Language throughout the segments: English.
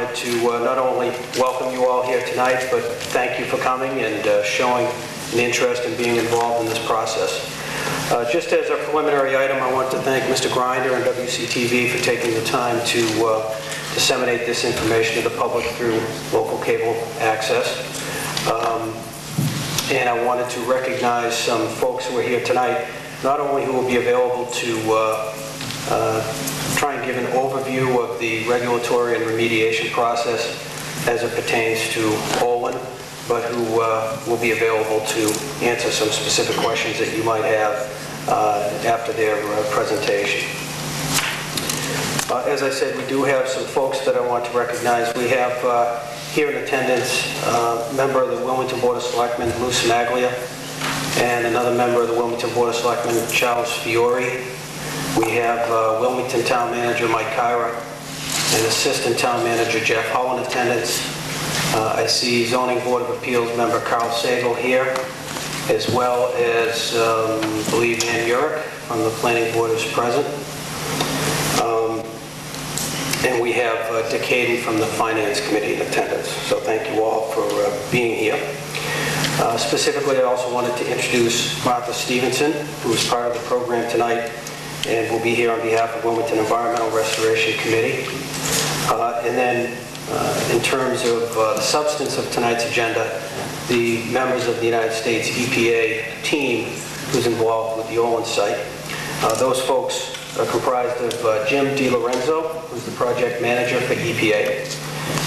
wanted to not only welcome you all here tonight, but thank you for coming and showing an interest in being involved in this process. Just as a preliminary item, I want to thank Mr. Grinder and WCTV for taking the time to disseminate this information to the public through local cable access. And I wanted to recognize some folks who are here tonight, not only who will be available to try and give an overview of the regulatory and remediation process as it pertains to Olin, but who will be available to answer some specific questions that you might have after their presentation. As I said, we do have some folks that I want to recognize. We have here in attendance a member of the Wilmington Board of Selectmen, Lou Smaglia, and another member of the Wilmington Board of Selectmen, Charles Fiore. We have Wilmington Town Manager Mike Kyra and Assistant Town Manager Jeff Hull in attendance. I see Zoning Board of Appeals member Carl Sagal here, as well as I believe Ann Urick from the Planning Board is present. And we have Dick Hayden from the Finance Committee in attendance. So thank you all for being here. Specifically, I also wanted to introduce Martha Stevenson, who is part of the program tonight and will be here on behalf of Wilmington Environmental Restoration Committee. And then in terms of the substance of tonight's agenda, the members of the United States EPA team who's involved with the Olin site. Those folks are comprised of Jim DiLorenzo, who's the project manager for EPA,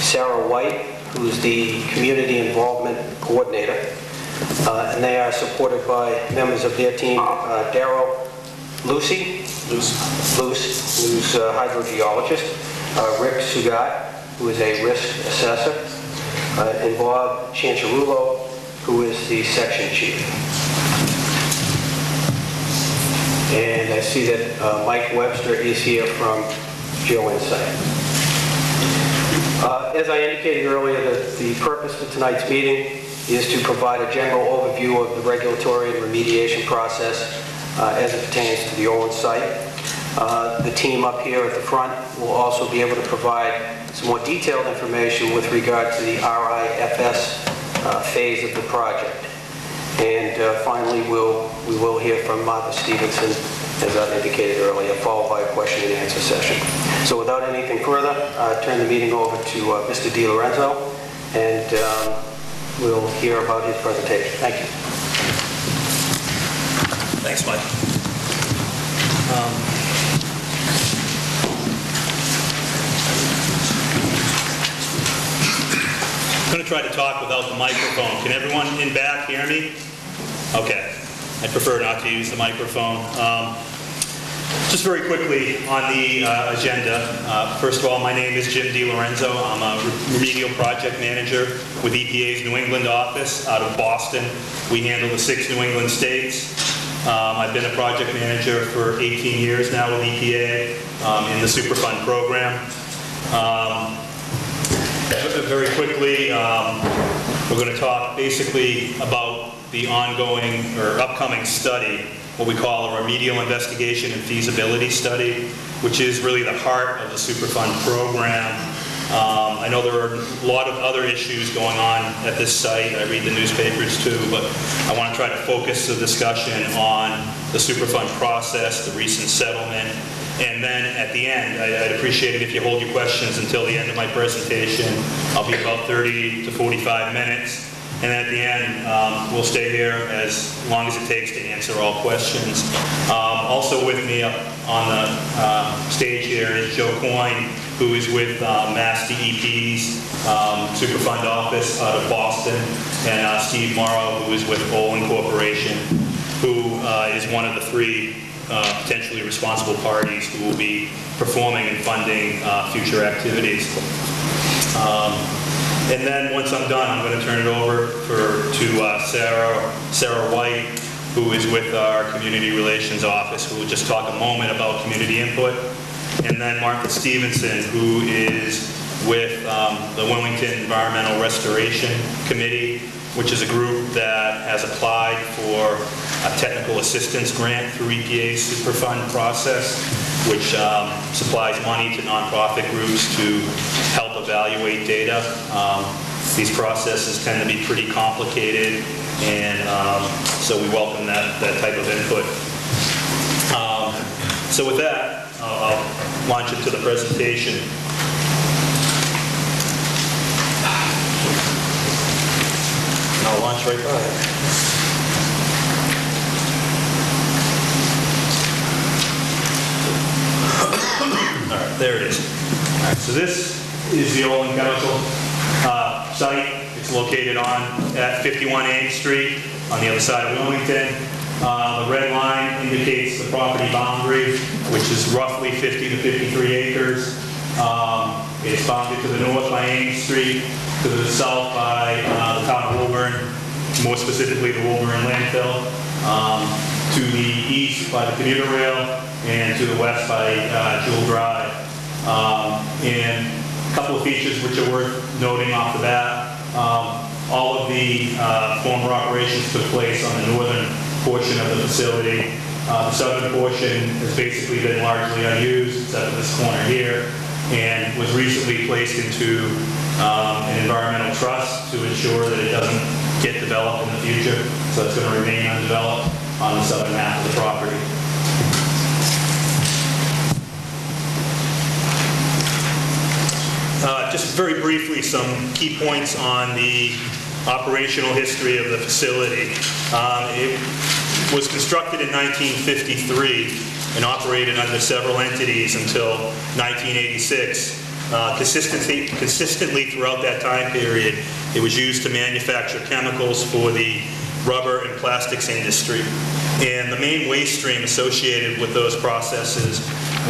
Sarah White, who's the community involvement coordinator, and they are supported by members of their team, Darryl Luce, who's a hydrogeologist, Rick Sugat, who is a risk assessor, and Bob Chancharulo, who is the section chief. And I see that Mike Webster is here from GeoInsight. As I indicated earlier, the purpose for tonight's meeting is to provide a general overview of the regulatory and remediation process as it pertains to the Olin site. The team up here at the front will also be able to provide some more detailed information with regard to the RIFS phase of the project. And finally, we will hear from Martha Stevenson, as I indicated earlier, followed by a question and answer session. So without anything further, I turn the meeting over to Mr. DiLorenzo, and we'll hear about his presentation. Thank you. Thanks, Mike. I'm going to try to talk without the microphone. Can everyone in back hear me? Okay. I prefer not to use the microphone. Just very quickly on the agenda. First of all, my name is Jim DiLorenzo. I'm a remedial project manager with EPA's New England office out of Boston. We handle the 6 New England states. I've been a project manager for 18 years now with EPA in the Superfund program. Very quickly, we're going to talk basically about the ongoing or upcoming study, what we call a remedial investigation and feasibility study, which is really the heart of the Superfund program. I know there are a lot of other issues going on at this site. I read the newspapers too, but I want to try to focus the discussion on the Superfund process, the recent settlement, and then at the end, I'd appreciate it if you hold your questions until the end of my presentation. I'll be about 30 to 45 minutes. And at the end, we'll stay here as long as it takes to answer all questions. Also with me up on the stage here is Joe Coyne, who is with Mass DEP's Superfund office out of Boston, and Steve Morrow, who is with Olin Corporation, who is one of the 3 potentially responsible parties who will be performing and funding future activities. And then once I'm done, I'm going to turn it over to Sarah White, who is with our Community Relations Office, who will just talk a moment about community input. And then Martha Stevenson, who is with the Wilmington Environmental Restoration Committee, which is a group that has applied for a technical assistance grant through EPA's Superfund process. which supplies money to nonprofit groups to help evaluate data. These processes tend to be pretty complicated, and so we welcome that type of input. So with that, I'll launch into the presentation. And I'll launch right by it. All right, there it is. All right, so this is the Olin chemical site. It's located at 51 Ames Street on the other side of Wilmington. The red line indicates the property boundary, which is roughly 50 to 53 acres. It's bounded to the north by Ames Street, to the south by the town of Woburn, more specifically the Woburn landfill, to the east by the commuter rail, and to the west by Jewel Drive. And a couple of features which are worth noting off the bat. All of the former operations took place on the northern portion of the facility. The southern portion has basically been largely unused, except for this corner here, and was recently placed into an environmental trust to ensure that it doesn't get developed in the future. So it's going to remain undeveloped on the southern half of the property. Just very briefly, some key points on the operational history of the facility. It was constructed in 1953 and operated under several entities until 1986. Consistently throughout that time period, it was used to manufacture chemicals for the rubber and plastics industry. And the main waste stream associated with those processes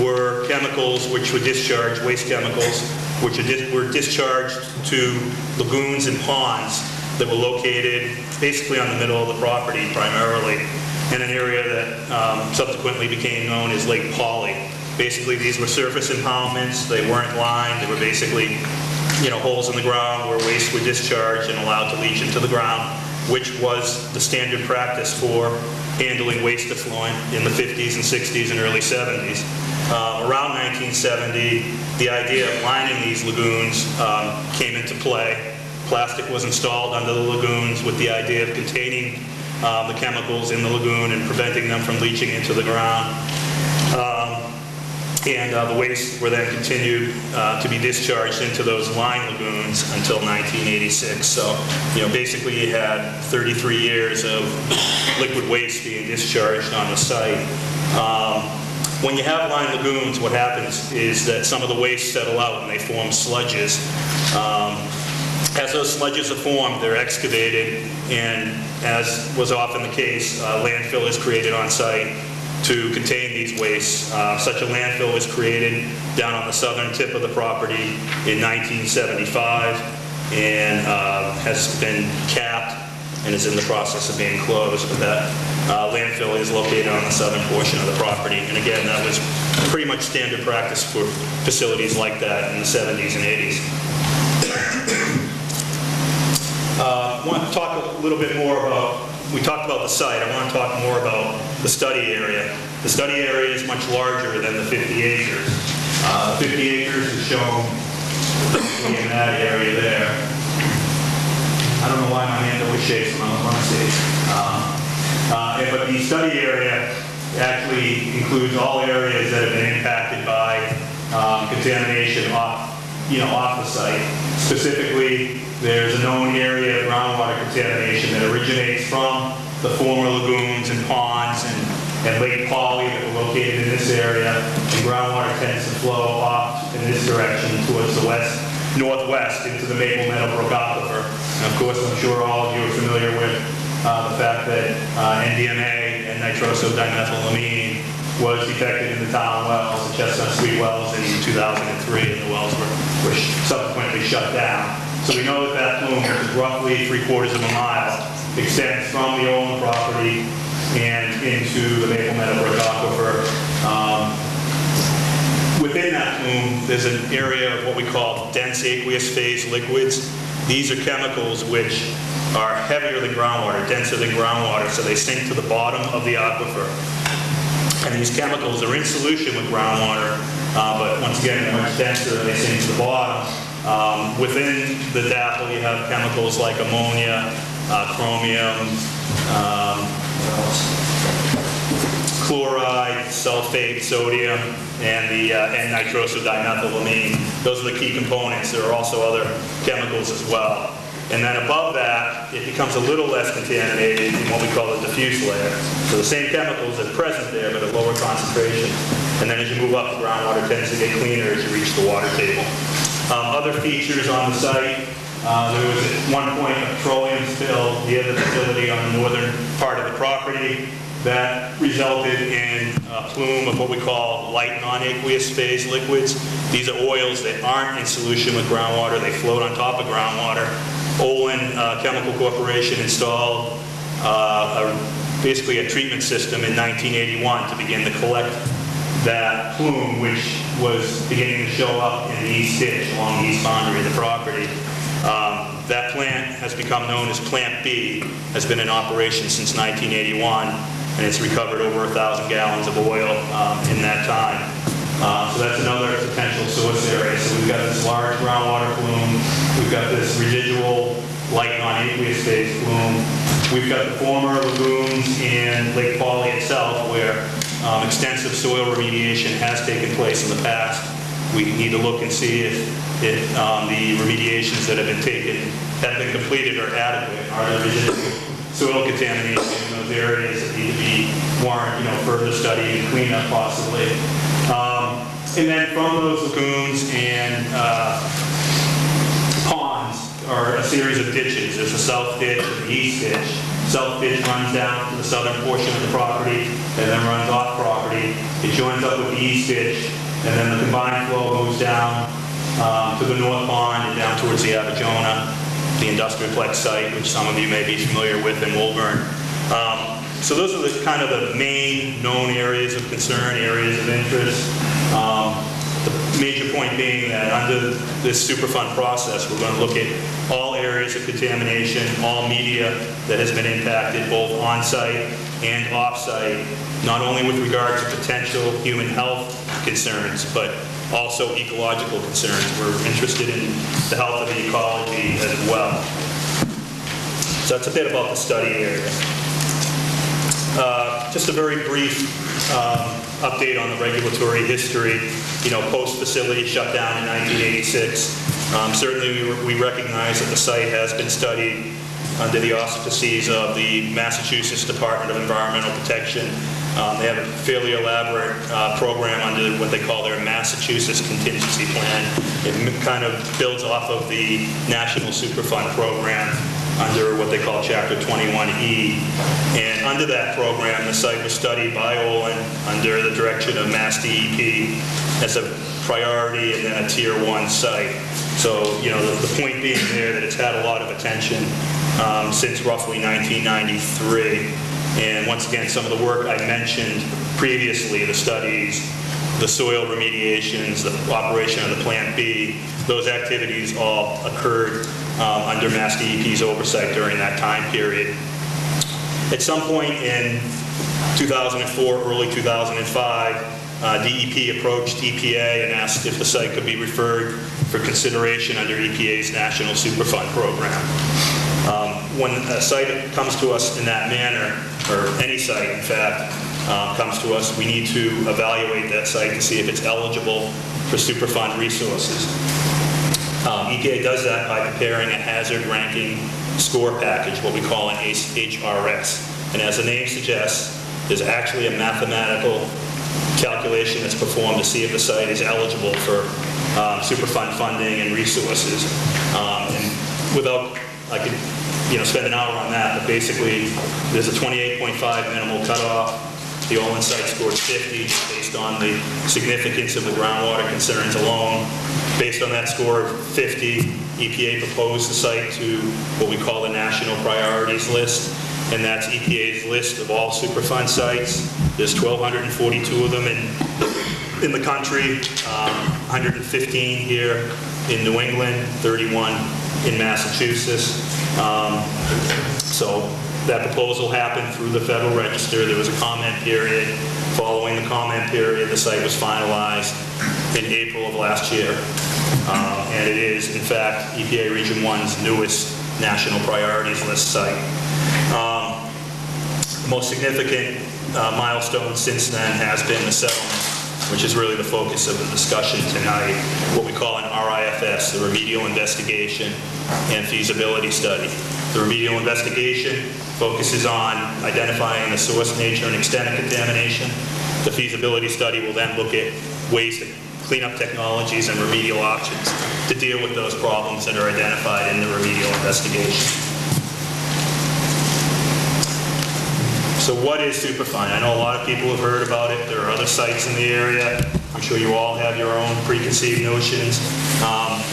were chemicals which were discharged, waste chemicals, which were discharged to lagoons and ponds that were located basically on the middle of the property primarily, in an area that subsequently became known as Lake Polly. Basically, these were surface impoundments. They weren't lined. They were basically, holes in the ground where waste were discharged and allowed to leach into the ground, which was the standard practice for handling waste effluent in the 50s and 60s and early 70s. Around 1970, the idea of lining these lagoons came into play. Plastic was installed under the lagoons with the idea of containing the chemicals in the lagoon and preventing them from leaching into the ground. The waste were then continued to be discharged into those lined lagoons until 1986. So, basically you had 33 years of liquid waste being discharged on the site. When you have lined lagoons, what happens is that some of the waste settle out and they form sludges. As those sludges are formed, they're excavated, and as was often the case, landfill is created on site to contain these wastes. Such a landfill was created down on the southern tip of the property in 1975 and has been capped and is in the process of being closed. But that landfill is located on the southern portion of the property. And again, that was pretty much standard practice for facilities like that in the 70s and 80s. I want to talk a little bit more about, we talked about the site. I want to talk more about the study area. The study area is much larger than the 50 acres. 50 acres is shown in that area there. I don't know why my hand always shakes when I'm on stage. But the study area actually includes all areas that have been impacted by contamination off the site. Specifically, there's a known area of groundwater contamination that originates from the former lagoons and ponds and Lake Polly that were located in this area. And groundwater tends to flow off in this direction towards the northwest into the Maple Meadow Brook Aquifer. And of course, I'm sure all of you are familiar with the fact that NDMA and nitrosodimethylamine was detected in the town wells, the Chestnut Street wells in 2003, and the wells were subsequently shut down. So we know that that plume, which is roughly 3/4 of a mile, extends from the Olin property and into the Maple Meadow Brook Aquifer. Within that plume, there's an area of what we call dense aqueous phase liquids. These are chemicals which are heavier than groundwater, denser than groundwater, so they sink to the bottom of the aquifer. And these chemicals are in solution with groundwater, but once again, they're much denser and they sink to the bottom. Within the Dapple, you have chemicals like ammonia, chromium, chloride, sulfate, sodium, and the N-nitrosodimethylamine. Those are the key components. There are also other chemicals as well. And then above that, it becomes a little less contaminated in what we call the diffuse layer. So the same chemicals are present there, but at lower concentration. And then as you move up, the groundwater tends to get cleaner as you reach the water table. Other features on the site, there was at one point a petroleum spill near the facility on the northern part of the property that resulted in a plume of what we call light non-aqueous phase liquids. These are oils that aren't in solution with groundwater. They float on top of groundwater. Olin Chemical Corporation installed basically a treatment system in 1981 to begin to collect that plume, which was beginning to show up in the east ditch along the east boundary of the property. That plant has become known as Plant B, has been in operation since 1981, and it's recovered over 1,000 gallons of oil in that time. So that's another potential source area. So we've got this large groundwater plume, we've got this residual light non-aqueous phase plume, we've got the former lagoons in Lake Polly itself where extensive soil remediation has taken place in the past. We need to look and see if the remediations that have been taken have been completed or adequate. Are there residual soil contamination in those areas that need to warrant further study and cleanup possibly? And then from those lagoons and ponds are a series of ditches. There's a south ditch and the east ditch. South ditch runs down to the southern portion of the property and then runs off property. It joins up with the east ditch, and then the combined flow goes down to the north pond and down towards the Abijona, the Industrialplex site, which some of you may be familiar with in Woolburn. So those are the kind of the main known areas of concern, areas of interest. The major point being that under this Superfund process, we're going to look at all areas of contamination, all media that has been impacted, both on-site and off-site, not only with regard to potential human health concerns, but also ecological concerns. We're interested in the health of the ecology as well. So that's a bit about the study area. Just a very brief update on the regulatory history. Post-facility shut down in 1986. Certainly we recognize that the site has been studied under the auspices of the Massachusetts Department of Environmental Protection. They have a fairly elaborate program under what they call their Massachusetts Contingency Plan. It kind of builds off of the National Superfund program under what they call Chapter 21E. And under that program, the site was studied by Olin under the direction of Mass DEP as a priority and then a Tier 1 site. So, the point being there that it's had a lot of attention since roughly 1993. And once again, some of the work I mentioned previously, the studies, the soil remediations, the operation of the Plant B, those activities all occurred under Mass DEP's oversight during that time period. At some point in 2004, early 2005, DEP approached EPA and asked if the site could be referred for consideration under EPA's National Superfund program. When a site comes to us in that manner, or any site in fact, comes to us, we need to evaluate that site to see if it's eligible for Superfund resources. EPA does that by preparing a hazard ranking score package, what we call an HRS. And as the name suggests, there's actually a mathematical calculation that's performed to see if the site is eligible for Superfund funding and resources. And without, I could spend an hour on that, but basically there's a 28.5 minimal cutoff. The Olin site scored 50 based on the significance of the groundwater concerns alone. Based on that score of 50, EPA proposed the site to what we call the National Priorities List, and that's EPA's list of all Superfund sites. There's 1,242 of them in the country, 115 here in New England, 31 in Massachusetts. So that proposal happened through the Federal Register. There was a comment period. Following the comment period, the site was finalized in April of last year. And it is, in fact, EPA Region 1's newest national priorities list site. The most significant milestone since then has been the settlement, which is really the focus of the discussion tonight, what we call an RIFS, the Remedial Investigation and Feasibility Study. The remedial investigation focuses on identifying the source, nature, and extent of contamination. The feasibility study will then look at ways to clean up technologies and remedial options to deal with those problems that are identified in the remedial investigation. So what is Superfund? I know a lot of people have heard about it. There are other sites in the area. I'm sure you all have your own preconceived notions.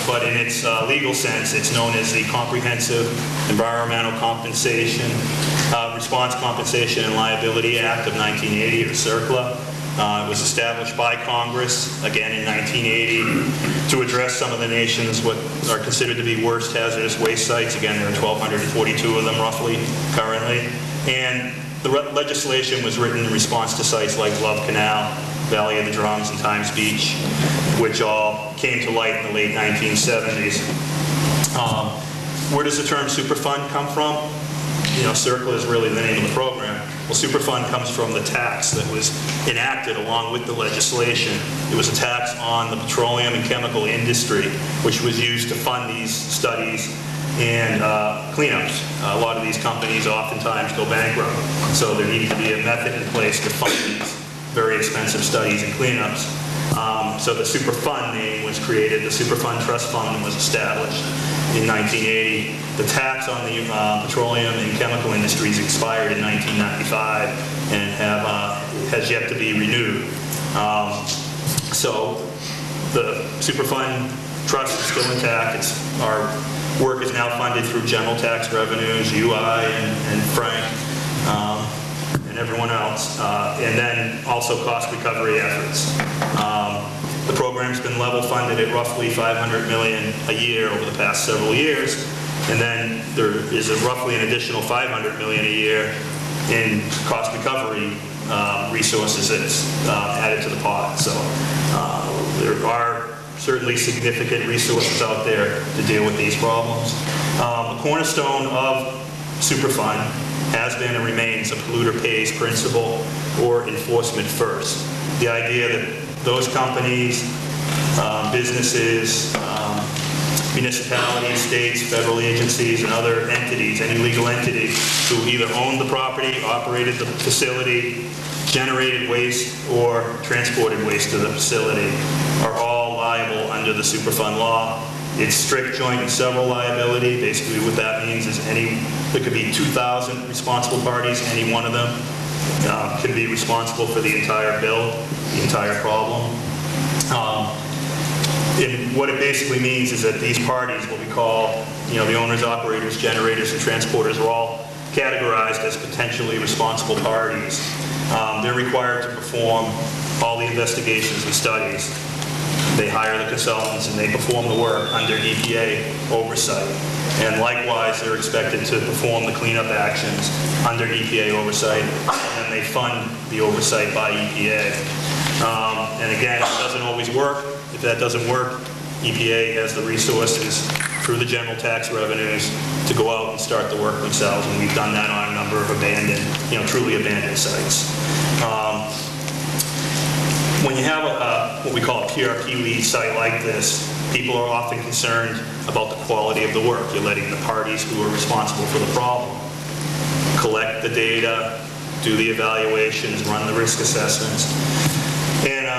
But in its legal sense, it's known as the Comprehensive Environmental Compensation, Response Compensation and Liability Act of 1980, or CERCLA. It was established by Congress, again in 1980, to address some of the nation's what are considered to be worst hazardous waste sites. Again, there are 1,242 of them roughly currently. And the legislation was written in response to sites like Love Canal, Valley of the Drums, and Times Beach, which all came to light in the late 1970s. Where does the term Superfund come from? You know, CERCLA is really the name of the program. Well, Superfund comes from the tax that was enacted along with the legislation. It was a tax on the petroleum and chemical industry, which was used to fund these studies and cleanups. A lot of these companies oftentimes go bankrupt, so there needed to be a method in place to fund these very expensive studies and cleanups. So the Superfund name was created. The Superfund Trust Fund was established in 1980. The tax on the petroleum and chemical industries expired in 1995 and has yet to be renewed. So the Superfund Trust is still intact. Our work is now funded through general tax revenues, UI and Frank, and everyone else, and then also cost recovery efforts. The program's been level funded at roughly $500 million a year over the past several years, and then there is roughly an additional $500 million a year in cost recovery resources that's added to the pot. So there are certainly significant resources out there to deal with these problems. The cornerstone of Superfund has been and remains a polluter pays principle, or enforcement first. The idea that those companies, businesses, municipalities, states, federal agencies, and other entities, any legal entity who either owned the property, operated the facility, generated waste, or transported waste to the facility are all liable under the Superfund law. It's strict joint and several liability. Basically what that means is there could be 2,000 responsible parties, any one of them can be responsible for the entire bill, the entire problem. And what it basically means is that these parties, what we call, the owners, operators, generators, and transporters, are all categorized as potentially responsible parties. They're required to perform all the investigations and studies. They hire the consultants and they perform the work under EPA oversight. And likewise, they're expected to perform the cleanup actions under EPA oversight, and they fund the oversight by EPA. And again, it doesn't always work. If that doesn't work, EPA has the resources through the general tax revenues to go out and start the work themselves, and we've done that on a number of abandoned, truly abandoned sites. When you have what we call a PRP lead site like this, people are often concerned about the quality of the work. You're letting the parties who are responsible for the problem collect the data, do the evaluations, run the risk assessments. And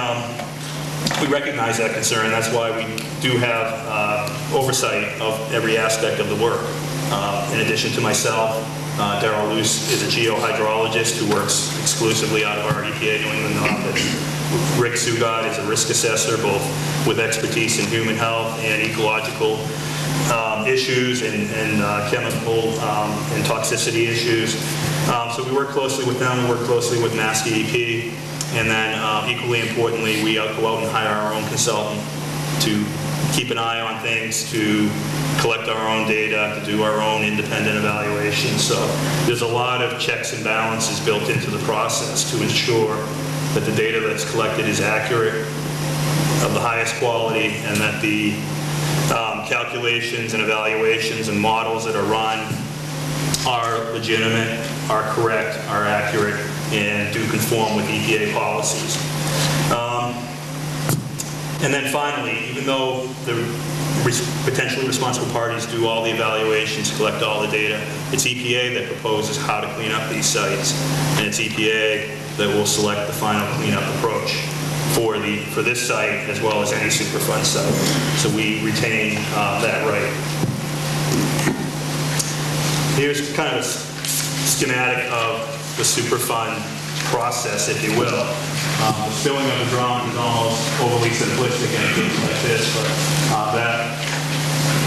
we recognize that concern. That's why we do have oversight of every aspect of the work. In addition to myself, Darryl Luce is a geohydrologist who works exclusively out of our EPA New England office. Rick Sugat is a risk assessor, both with expertise in human health and ecological issues and chemical and toxicity issues. So we work closely with them. We work closely with Mass DEP. And then equally importantly, we go out and hire our own consultant to keep an eye on things, to collect our own data, to do our own independent evaluations. So there's a lot of checks and balances built into the process to ensure that the data that's collected is accurate, of the highest quality, and that the calculations and evaluations and models that are run are legitimate, are correct, are accurate, and do conform with EPA policies. And then finally, even though the potentially responsible parties do all the evaluations, collect all the data, it's EPA that proposes how to clean up these sites, and it's EPA that will select the final cleanup approach for this site as well as any Superfund site. So we retain that right. Here's kind of a schematic of the Superfund process, if you will. The spilling of the drawing is almost overly simplistic in a case like this, but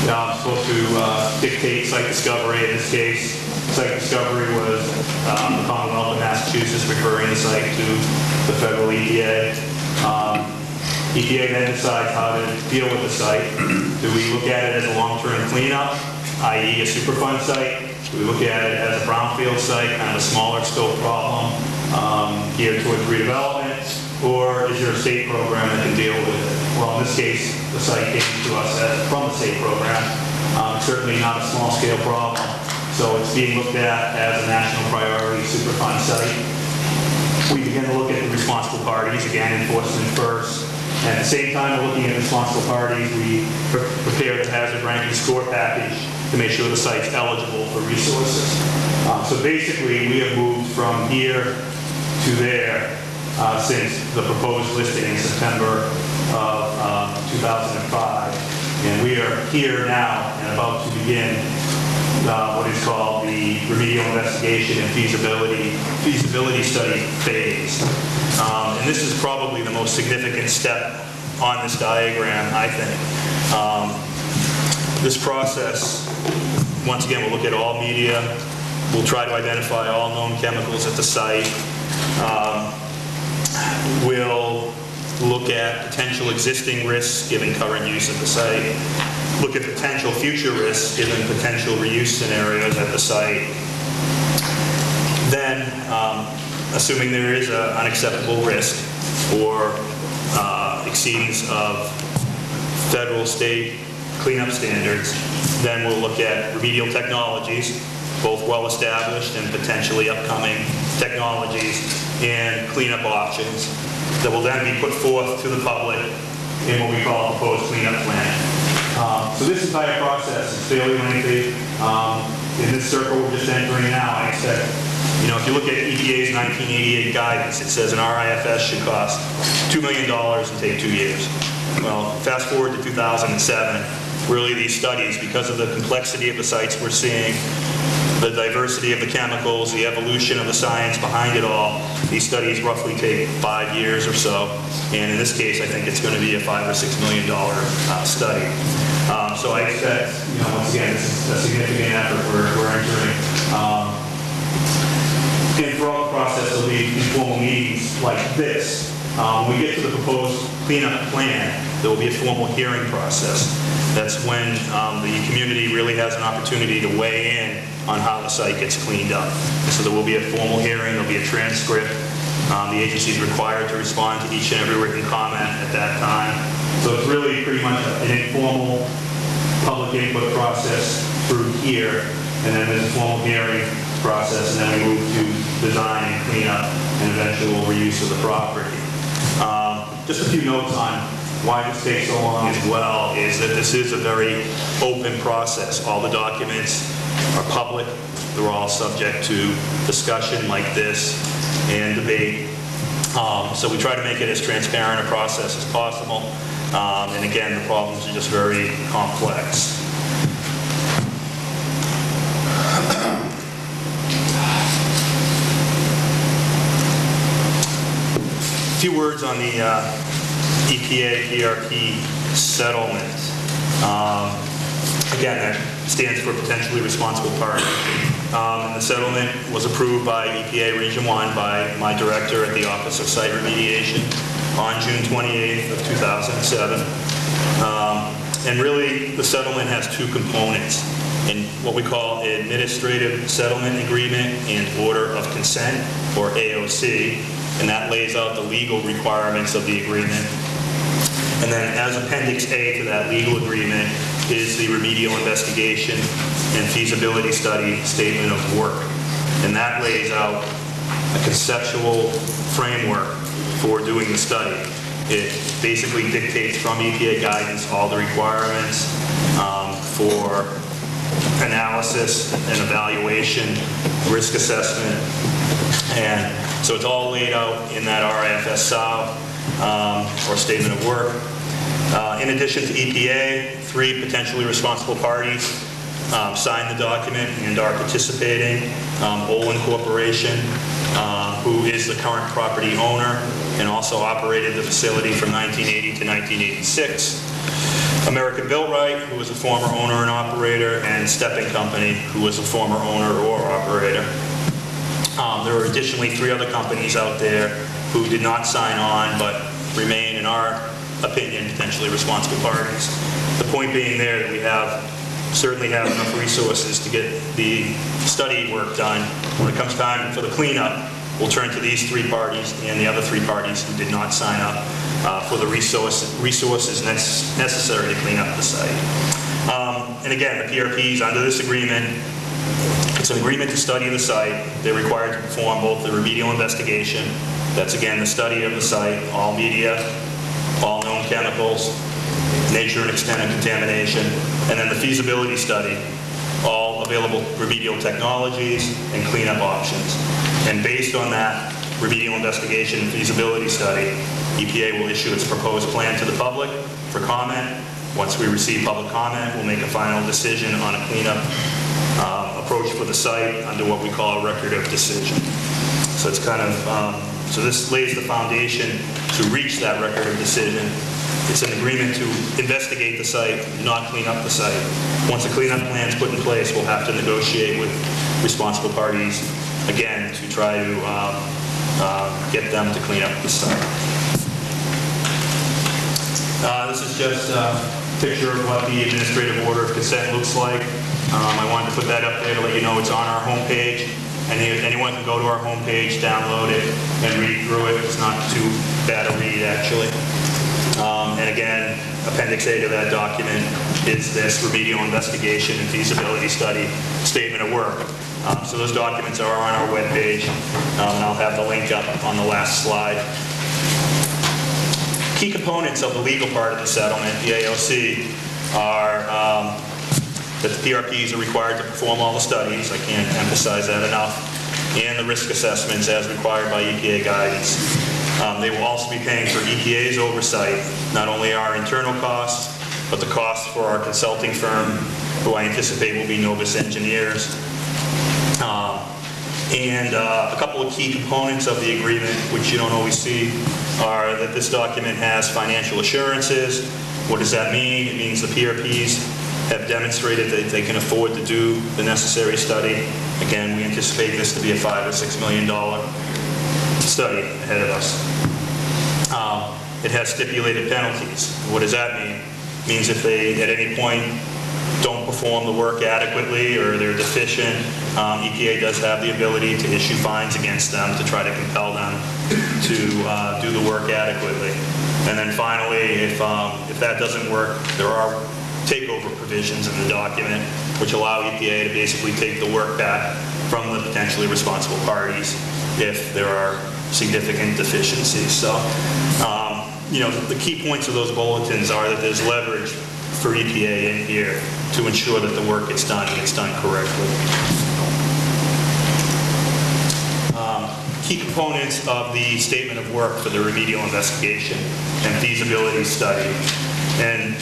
I'm supposed to dictate site discovery. In this case, site discovery was the Commonwealth of Massachusetts referring the site to the federal EPA. EPA then decides how to deal with the site. Do we look at it as a long-term cleanup, i.e. a Superfund site? Do we look at it as a brownfield site, kind of a smaller scope problem geared towards redevelopment? Or is there a state program that can deal with it? Well, in this case, the site came to us from the state program. Certainly not a small-scale problem. So it's being looked at as a national priority Superfund site. We begin to look at the responsible parties, again, enforcement first. And at the same time we're looking at responsible parties, we prepare the hazard ranking score package to make sure the site's eligible for resources. So basically, we have moved from here to there since the proposed listing in September of 2005. And we are here now and about to begin what is called the Remedial Investigation and Feasibility Study phase. And this is probably the most significant step on this diagram, I think. This process, once again, we'll look at all media. We'll try to identify all known chemicals at the site. We'll look at potential existing risks given current use at the site. Look at potential future risks given potential reuse scenarios at the site. Then, assuming there is an unacceptable risk or exceedance of federal, state cleanup standards, then we'll look at remedial technologies, both well-established and potentially upcoming technologies, and cleanup options that will then be put forth to the public in what we call a proposed cleanup plan. So this entire process is fairly lengthy. In this circle we're just entering now, I expect, if you look at EPA's 1988 guidance, it says an RIFS should cost $2 million and take 2 years. Well, fast forward to 2007, really these studies, because of the complexity of the sites we're seeing, the diversity of the chemicals, the evolution of the science behind it all, these studies roughly take 5 years or so. And in this case, I think it's going to be a $5 or $6 million study. So I expect, once again, this is a significant effort we're entering. And throughout the process, there'll be informal meetings like this. When we get to the proposed cleanup plan, there will be a formal hearing process. That's when the community really has an opportunity to weigh in on how the site gets cleaned up. So there will be a formal hearing, there'll be a transcript. The agency is required to respond to each and every written comment at that time. So it's really pretty much an informal public input process through here, and then there's a formal hearing process, and then we move to design and clean up and eventual reuse of the property. Just a few notes on why this takes so long as well is that this is a very open process. All the documents are public. They're all subject to discussion like this and debate. So we try to make it as transparent a process as possible. And again, the problems are just very complex. A few words on the EPA PRP settlement. Again, that stands for potentially responsible party. The settlement was approved by EPA Region 1 by my director at the Office of Site Remediation on June 28th of 2007. And really, the settlement has two components, in what we call an administrative settlement agreement and order of consent, or AOC, and that lays out the legal requirements of the agreement. And then as Appendix A to that legal agreement is the remedial investigation and feasibility study statement of work. And that lays out a conceptual framework for doing the study. It basically dictates from EPA guidance all the requirements for analysis and evaluation, risk assessment, and so it's all laid out in that RIFS SOW, or statement of work. In addition to EPA, 3 potentially responsible parties signed the document and are participating. Olin Corporation, who is the current property owner and also operated the facility from 1980 to 1986. American Built-Right, who was a former owner and operator, and Stepping Company, who was a former owner or operator. There are additionally 3 other companies out there who did not sign on but remain, in our opinion, potentially responsible parties. The point being there that we certainly have enough resources to get the study work done. When it comes time for the cleanup, we'll turn to these 3 parties and the other 3 parties who did not sign up for the resources necessary to clean up the site. And again, the PRPs under this agreement, it's an agreement to study the site. They're required to perform both the remedial investigation, that's again the study of the site, all media, all known chemicals, nature and extent of contamination, and then the feasibility study, all available remedial technologies and cleanup options. And based on that remedial investigation and feasibility study, EPA will issue its proposed plan to the public for comment. Once we receive public comment, we'll make a final decision on a cleanup approach for the site under what we call a record of decision. So it's kind of, so this lays the foundation to reach that record of decision. It's an agreement to investigate the site, not clean up the site. Once a cleanup plan is put in place, we'll have to negotiate with responsible parties, again, to try to get them to clean up the site. This is just a picture of what the administrative order of consent looks like. I wanted to put that up there to let you know it's on our homepage. Anyone can go to our homepage, download it, and read through it. It's not too bad a read, actually. And again, Appendix A to that document is this remedial investigation and feasibility study statement of work. So those documents are on our webpage, and I'll have the link up on the last slide. Key components of the legal part of the settlement, the AOC, are that the PRPs are required to perform all the studies, I can't emphasize that enough, and the risk assessments as required by EPA guidance. They will also be paying for EPA's oversight, not only our internal costs, but the costs for our consulting firm, who I anticipate will be Novus Engineers. And a couple of key components of the agreement, which you don't always see, are that this document has financial assurances. What does that mean? It means the PRPs have demonstrated that they can afford to do the necessary study. Again, we anticipate this to be a $5 or $6 million study ahead of us. It has stipulated penalties. What does that mean? It means if they, at any point, don't perform the work adequately or they're deficient, EPA does have the ability to issue fines against them to try to compel them to do the work adequately. And then finally, if that doesn't work, there are takeover provisions in the document which allow EPA to basically take the work back from the potentially responsible parties if there are significant deficiencies. So, you know, the key points of those bulletins are that there's leverage for EPA in here to ensure that the work gets done and gets done correctly. Key components of the statement of work for the remedial investigation and feasibility study. And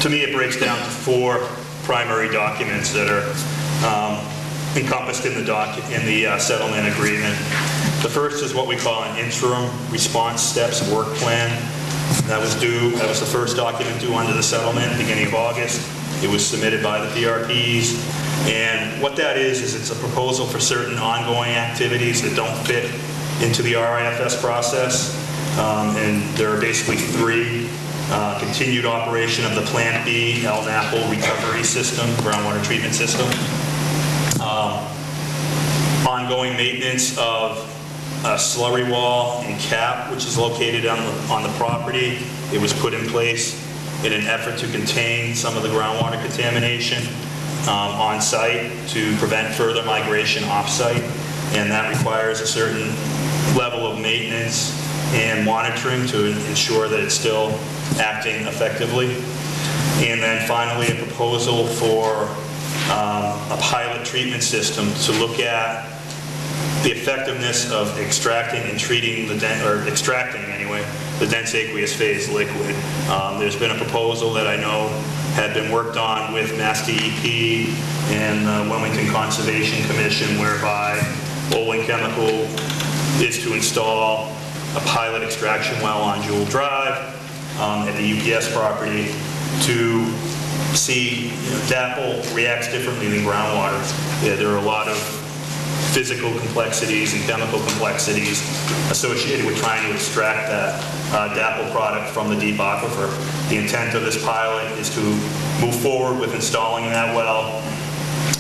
to me, it breaks down to 4 primary documents that are encompassed in the settlement agreement. The first is what we call an interim response steps work plan. That was the first document due under the settlement, beginning of August. It was submitted by the PRPs. And what that is it's a proposal for certain ongoing activities that don't fit into the RIFS process. And there are basically 3 continued operation of the Plant B Dapple recovery system, groundwater treatment system, ongoing maintenance of a slurry wall and cap, which is located on the property. It was put in place in an effort to contain some of the groundwater contamination on site to prevent further migration off site, and that requires a certain level of maintenance and monitoring to ensure that it's still acting effectively. And then finally, a proposal for a pilot treatment system to look at the effectiveness of extracting and treating the dense aqueous phase liquid. There's been a proposal that I know had been worked on with Mass DEP and the Wilmington Conservation Commission, whereby Olin Chemical is to install a pilot extraction well on Jewel Drive at the UPS property to see, Dapple reacts differently than groundwater. There are a lot of physical complexities and chemical complexities associated with trying to extract that Dapple product from the deep aquifer. The intent of this pilot is to move forward with installing that well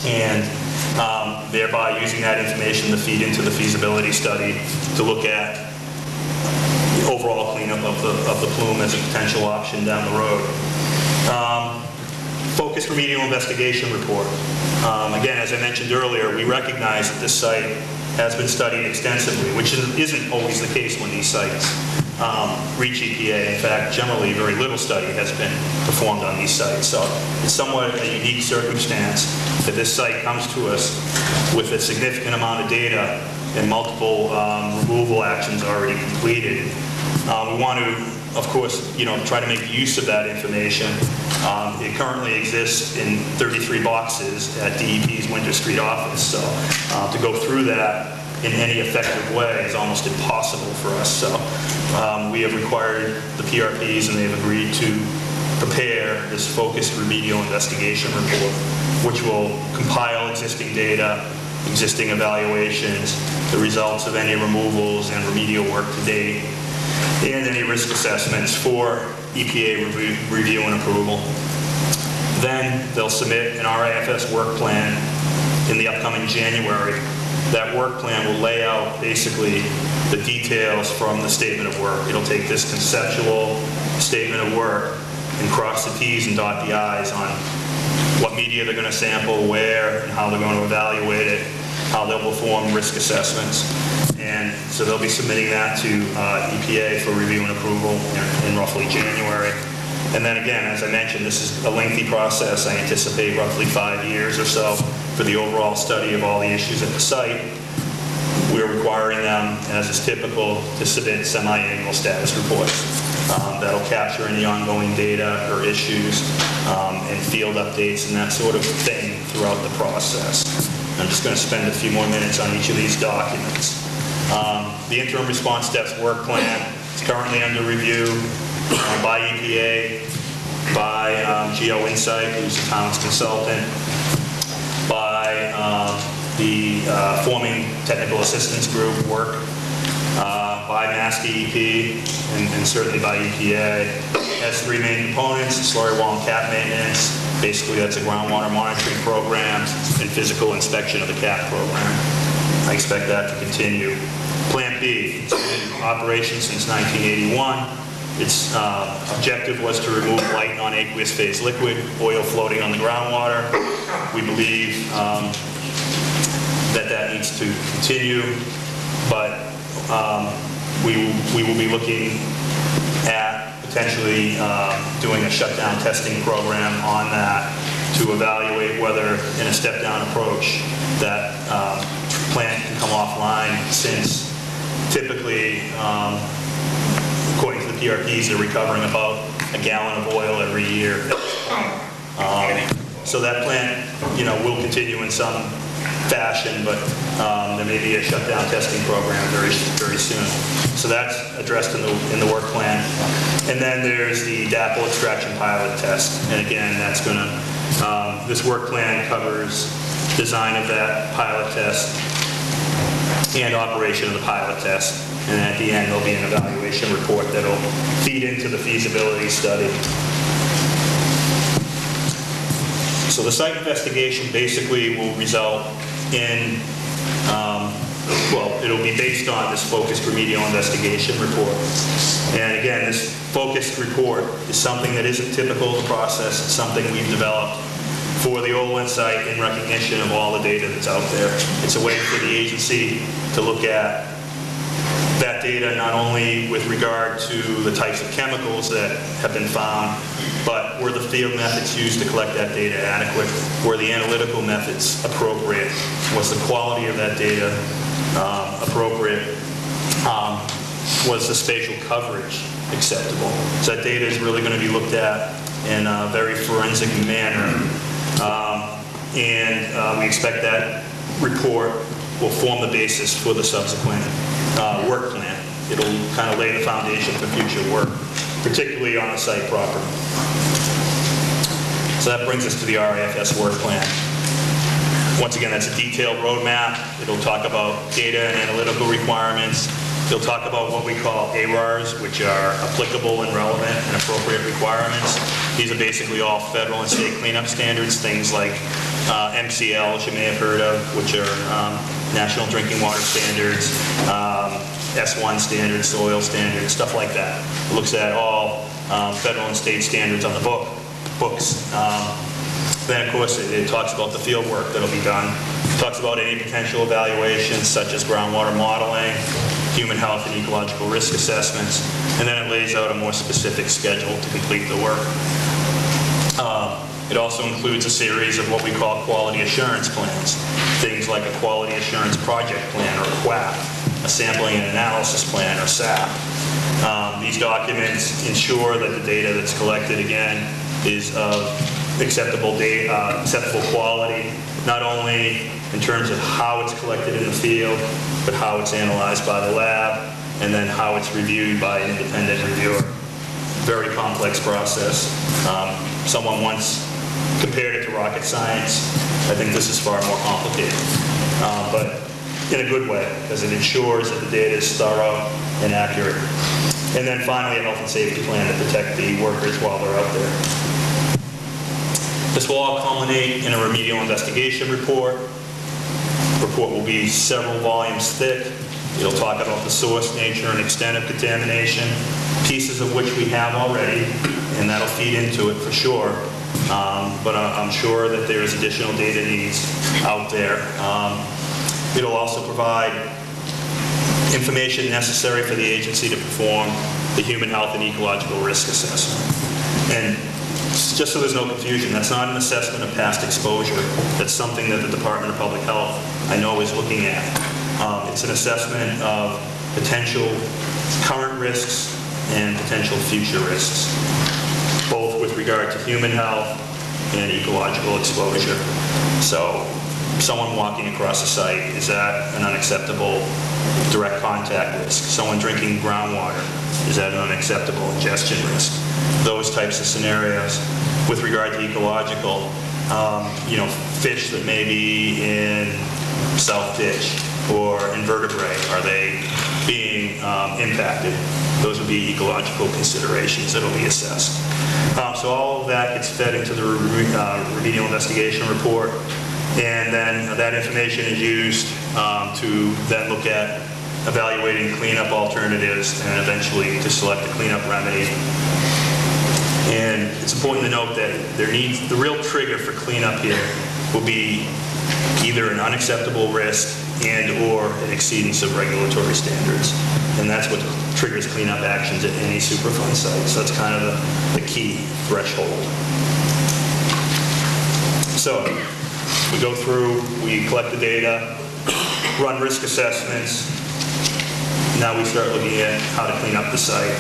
and thereby using that information to feed into the feasibility study to look at the overall cleanup of the plume as a potential option down the road. Focused remedial investigation report. Again, as I mentioned earlier, we recognize that this site has been studied extensively, which isn't always the case when these sites reach EPA. In fact, generally, very little study has been performed on these sites. So it's somewhat a unique circumstance that this site comes to us with a significant amount of data and multiple removal actions already completed. We want to, of course, try to make use of that information. It currently exists in 33 boxes at DEP's Winter Street office, so to go through that in any effective way is almost impossible for us. So we have required the PRPs, and they've agreed to prepare this focused remedial investigation report, which will compile existing data, existing evaluations, the results of any removals and remedial work to date, and any risk assessments for EPA review and approval. Then they'll submit an RIFS work plan in the upcoming January. That work plan will lay out basically the details from the statement of work. It'll take this conceptual statement of work and cross the T's and dot the I's on what media they're going to sample, where, and how they're going to evaluate it, how they'll perform risk assessments. And so they'll be submitting that to EPA for review and approval in roughly January. And then again, as I mentioned, this is a lengthy process. I anticipate roughly 5 years or so for the overall study of all the issues at the site. We're requiring them, as is typical, to submit semi-annual status reports. That'll capture any ongoing data or issues and field updates and that sort of thing throughout the process. I'm just going to spend a few more minutes on each of these documents. The interim response steps work plan is currently under review by EPA, by Geo Insight, who's the town's consultant, by the forming technical assistance group work, by Mass DEP, and certainly by EPA. It has three main components: slurry wall and cap maintenance. Basically, that's a groundwater monitoring program and physical inspection of the cap program. I expect that to continue. Plant B, it's been in operation since 1981. Its objective was to remove light non-aqueous phase liquid, oil floating on the groundwater. We believe that needs to continue, but we will be looking at potentially doing a shutdown testing program on that to evaluate whether, in a step-down approach, that plant can come offline, since typically, according to the PRPs, they're recovering about a gallon of oil every year. So that plant, will continue in some fashion, but there may be a shutdown testing program very, very soon. So that's addressed in the work plan. And then there's the Dapple extraction pilot test. And again, that's going to, this work plan covers design of that pilot test, and operation of the pilot test. And at the end, there'll be an evaluation report that'll feed into the feasibility study. So the site investigation basically will result in, well, it'll be based on this focused remedial investigation report. And again, this focused report is something that isn't typical of the process. It's something we've developed for the Olin site in recognition of all the data that's out there. It's a way for the agency to look at that data not only with regard to the types of chemicals that have been found, but were the field methods used to collect that data adequate? Were the analytical methods appropriate? Was the quality of that data appropriate? Was the spatial coverage acceptable? So that data is really going to be looked at in a very forensic manner. We expect that report will form the basis for the subsequent work plan. It'll kind of lay the foundation for future work, particularly on the site property. So that brings us to the RIFS work plan. Once again, that's a detailed roadmap. It'll talk about data and analytical requirements. It'll talk about what we call ARARs, which are applicable and relevant and appropriate requirements. These are basically all federal and state cleanup standards, things like MCLs you may have heard of, which are National Drinking Water Standards, S1 standards, soil standards, stuff like that. It looks at all federal and state standards on the books. Then, of course, it talks about the field work that'll be done. It talks about any potential evaluations, such as groundwater modeling, human health and ecological risk assessments, and then it lays out a more specific schedule to complete the work. It also includes a series of what we call quality assurance plans, things like a quality assurance project plan, or QAP, a sampling and analysis plan, or SAP. These documents ensure that the data that's collected, again, is of acceptable quality, not only in terms of how it's collected in the field, but how it's analyzed by the lab, and then how it's reviewed by an independent reviewer. Very complex process. Someone once compared it to rocket science. I think this is far more complicated, but in a good way, because it ensures that the data is thorough and accurate. And then finally, a health and safety plan to protect the workers while they're out there. This will all culminate in a remedial investigation report. The report will be several volumes thick. It'll talk about the source, nature, and extent of contamination, pieces of which we have already, and that'll feed into it for sure. But I'm sure that there's additional data needs out there. It'll also provide information necessary for the agency to perform the human health and ecological risk assessment. And just so there's no confusion, that's not an assessment of past exposure. That's something that the Department of Public Health, I know, is looking at. It's an assessment of potential current risks and potential future risks, both with regard to human health and ecological exposure. So someone walking across the site, is that an unacceptable direct contact risk? Someone drinking groundwater, is that an unacceptable ingestion risk? Those types of scenarios. With regard to ecological, fish that may be in South Ditch or invertebrate, are they being impacted? Those would be ecological considerations that will be assessed. So all of that gets fed into the remedial investigation report, and then that information is used to then look at evaluating cleanup alternatives and eventually to select a cleanup remedy. And it's important to note that the real trigger for cleanup here will be either an unacceptable risk and or an exceedance of regulatory standards. And that's what triggers cleanup actions at any Superfund site. So that's kind of the key threshold. So we go through, we collect the data, run risk assessments. Now we start looking at how to clean up the site.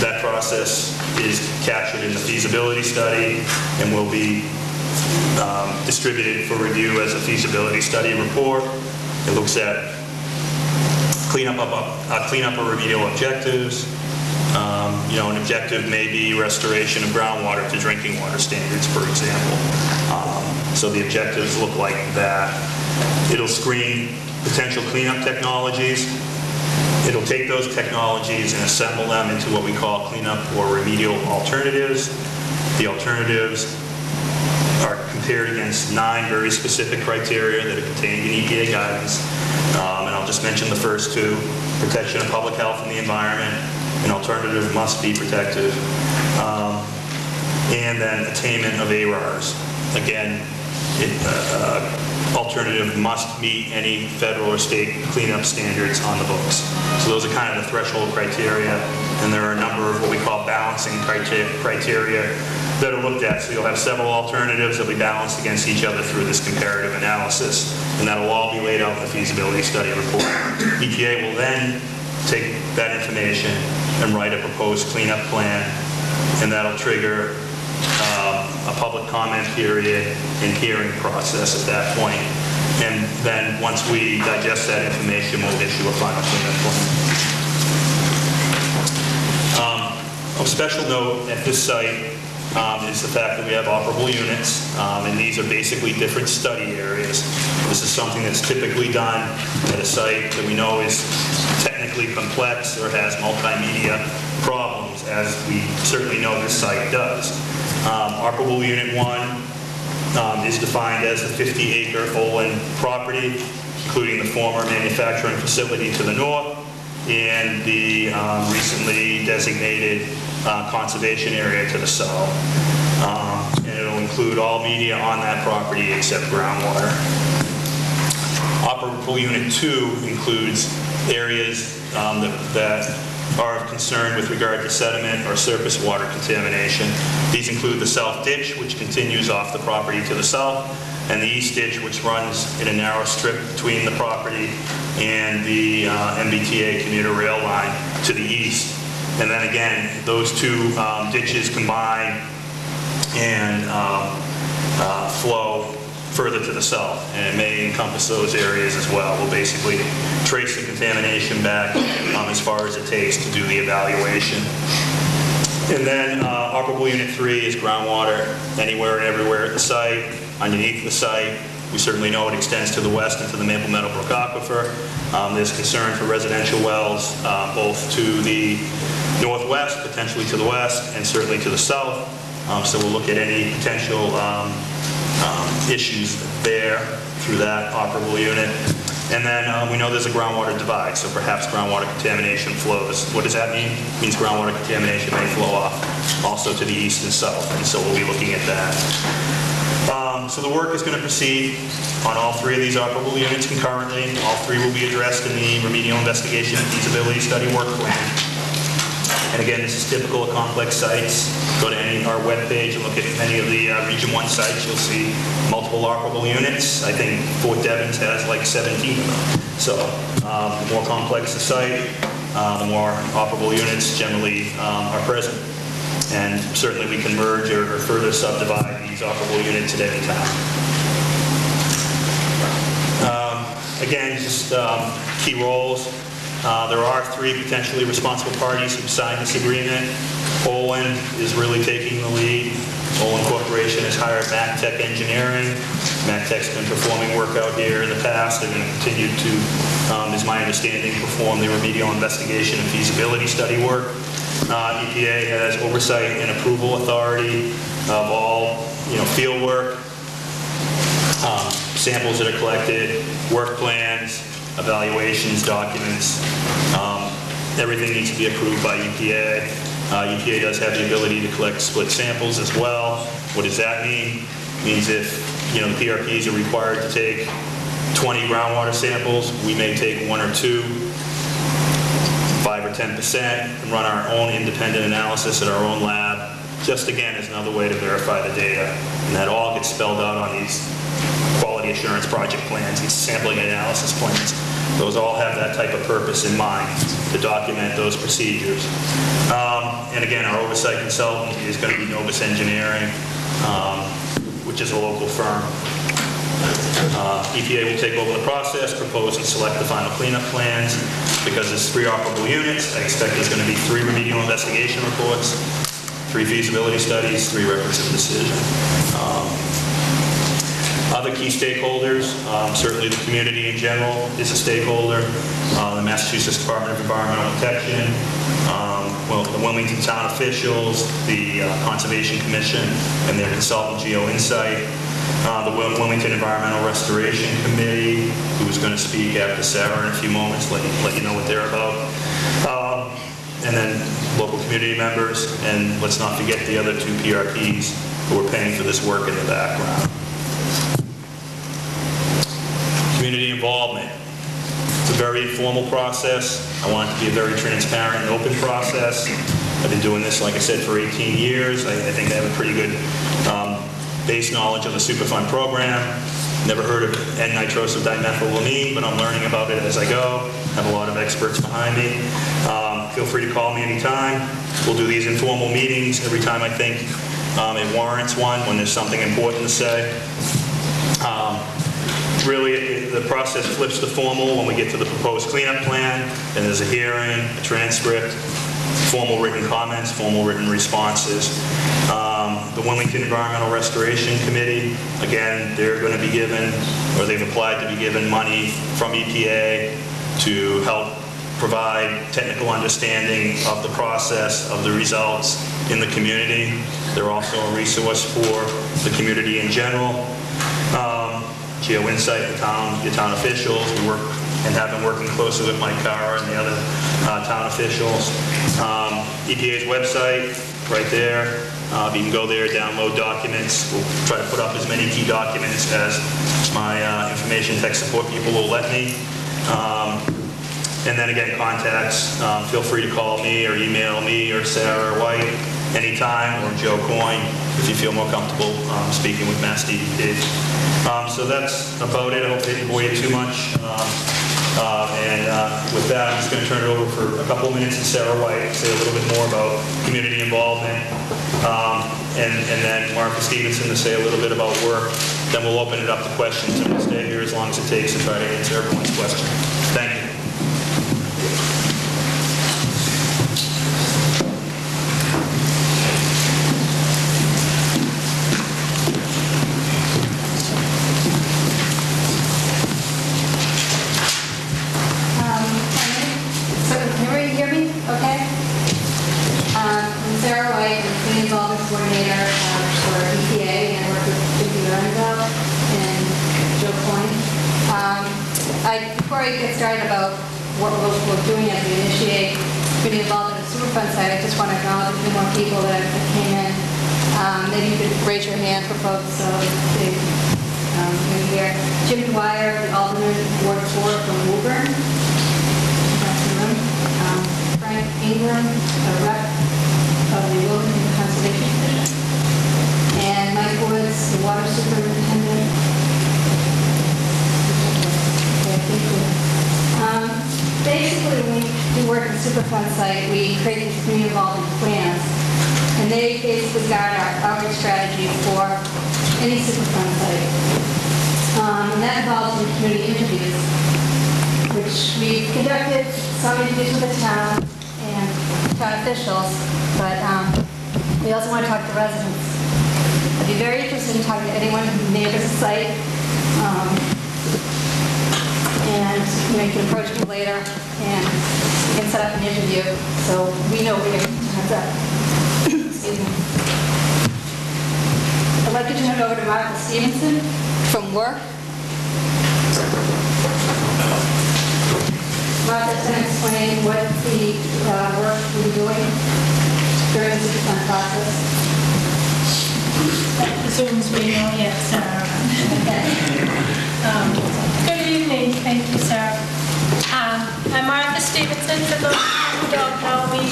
That process is captured in the feasibility study and will be distributed for review as a feasibility study report. It looks at cleanup or remedial objectives. An objective may be restoration of groundwater to drinking water standards, for example. So the objectives look like that. It'll screen potential cleanup technologies. It'll take those technologies and assemble them into what we call cleanup or remedial alternatives. The alternatives are compared against 9 very specific criteria that are contained in EPA guidance. And I'll just mention the first 2: protection of public health and the environment. An alternative must be protective. And then attainment of ARARs. Again, alternative must meet any federal or state cleanup standards on the books. So those are kind of the threshold criteria, and there are a number of what we call balancing criteria that are looked at. So you'll have several alternatives that will be balanced against each other through this comparative analysis, and that'll all be laid out in the feasibility study report. EPA will then take that information and write a proposed cleanup plan, and that'll trigger a public comment period and hearing process at that point. And then once we digest that information, we'll issue a final cleanup plan. Of special note at this site is the fact that we have operable units, and these are basically different study areas. This is something that's typically done at a site that we know is technically complex or has multimedia problems, as we certainly know this site does. Operable Unit 1 is defined as the 50-acre Olin property, including the former manufacturing facility to the north and the recently designated conservation area to the south. And it'll include all media on that property except groundwater. Operable Unit 2 includes areas that are of concern with regard to sediment or surface water contamination. These include the south ditch, which continues off the property to the south, and the east ditch, which runs in a narrow strip between the property and the MBTA commuter rail line to the east. And then again, those 2 ditches combine and flow further to the south, and it may encompass those areas as well. We'll basically trace the contamination back as far as it takes to do the evaluation. And then operable Unit 3 is groundwater anywhere and everywhere at the site, underneath the site. We certainly know it extends to the west into the Maple Meadow Brook Aquifer. There's concern for residential wells both to the northwest, potentially to the west, and certainly to the south. So we'll look at any potential issues there through that operable unit. And then we know there's a groundwater divide, so perhaps groundwater contamination flows. What does that mean? It means groundwater contamination may flow off also to the east and south, and so we'll be looking at that. So the work is going to proceed on all 3 of these operable units concurrently. All 3 will be addressed in the remedial investigation and feasibility study work plan. And again, this is typical of complex sites. Go to our webpage and look at many of the Region 1 sites. You'll see multiple operable units. I think Fort Devens has like 17 of them. So the more complex the site, the more operable units generally are present. And certainly we can merge or further subdivide these operable units at any time. Again, just key roles. There are 3 potentially responsible parties who signed this agreement. Olin is really taking the lead. Olin Corporation has hired MacTech Engineering. MacTech's been performing work out here in the past and going to continue to, is my understanding, perform the remedial investigation and feasibility study work. EPA has oversight and approval authority of all field work, samples that are collected, work plans, evaluations, documents. Everything needs to be approved by EPA. EPA does have the ability to collect split samples as well. What does that mean? It means if the PRPs are required to take 20 groundwater samples, we may take 1 or 2, 5 or 10%, and run our own independent analysis at our own lab. Just again, as another way to verify the data. And that all gets spelled out on these quality assurance project plans, these sampling and analysis plans. Those all have that type of purpose in mind, to document those procedures. And again, our oversight consultant is going to be Novus Engineering, which is a local firm. EPA will take over the process, propose and select the final cleanup plans. Because there's 3 operable units, I expect there's going to be 3 remedial investigation reports, 3 feasibility studies, 3 records of decision. Other key stakeholders, certainly the community in general is a stakeholder, the Massachusetts Department of Environmental Protection, the Wilmington town officials, the Conservation Commission and their consultant Geo Insight, the Wilmington Environmental Restoration Committee, who is going to speak after Sarah in a few moments, let you know what they're about, and then local community members, and let's not forget the other 2 PRPs who are paying for this work in the background. Community involvement. It's a very formal process. I want it to be a very transparent and open process. I've been doing this, like I said, for 18 years. I think I have a pretty good base knowledge of the Superfund program. Never heard of N-nitroso-dimethylamine, but I'm learning about it as I go. I have a lot of experts behind me. Feel free to call me anytime. We'll do these informal meetings every time I think it warrants one, when there's something important to say. Really, the process flips to formal when we get to the proposed cleanup plan, and there's a hearing, a transcript, formal written comments, formal written responses. The Wilmington Environmental Restoration Committee, again, they're going to be given, or they've applied to be given money from EPA to help provide technical understanding of the process, of the results in the community. They're also a resource for the community in general. Geo Insight, the town officials, we work and have been working closely with Mike Carr and the other town officials. EPA's website, right there. You can go there, download documents. We'll try to put up as many key documents as my information tech support people will let me. And then again, contacts. Feel free to call me or email me or Sarah White anytime, or Joe Coyne if you feel more comfortable speaking with Mass DEP. So that's about it. I hope I didn't bore you too much. With that, I'm just going to turn it over for a couple of minutes to Sarah White, say a little bit more about community involvement, and then Martha Stevenson to say a little bit about work. Then we'll open it up to questions, and we'll stay here as long as it takes to try to answer everyone's question. Thank you. Coordinator for EPA, and I work with Remedial and Joe Coyne. Before I get started about what we're doing as we initiate getting involved in the Superfund side, I just want to acknowledge a few more people that came in. Maybe you could raise your hand for folks so they can hear. Jim Dwyer, the Alderman, Ward 4 from Woburn. That's the room. Frank Ingram, a rep of the Wilmington Conservation Commission, and Mike Woods, the water superintendent. Basically, when we work at the Superfund site, we create these community involvement plans, and they basically guide our outreach strategy for any Superfund site. And that involves in community interviews, which we conducted some interviews with the town and town officials, but we also want to talk to residents. I'd be very interested in talking to anyone who neighbors the site, and you can approach me later and we can set up an interview so we know where to heads up. Excuse me. I'd like to turn it over to Martha Stevenson from work. Martha's going to explain what the work we'll be doing during the Superfund process. Zoom's being on yet, Sarah. Good evening. Thank you, Sarah. I'm Martha Stevenson. For those who don't know me,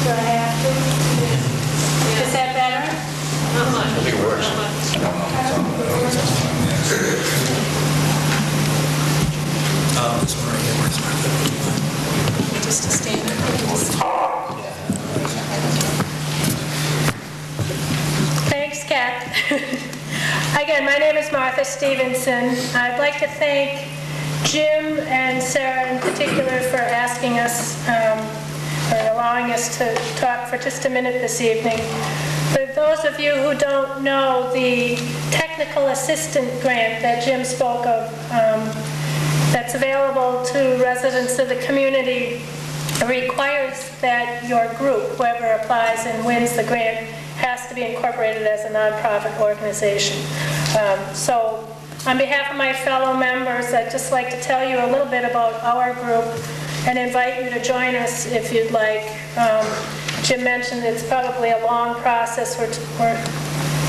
do I have to? Is that better? I think it works. This one right here works perfectly. Just a standard. Thanks, Kat. Again, my name is Martha Stevenson. I'd like to thank Jim and Sarah in particular for asking us, or allowing us to talk for just a minute this evening. The those of you who don't know, the technical assistant grant that Jim spoke of, that's available to residents of the community, requires that your group, whoever applies and wins the grant, has to be incorporated as a nonprofit organization. So on behalf of my fellow members, I'd just like to tell you a little bit about our group and invite you to join us if you'd like. Jim mentioned it's probably a long process. We're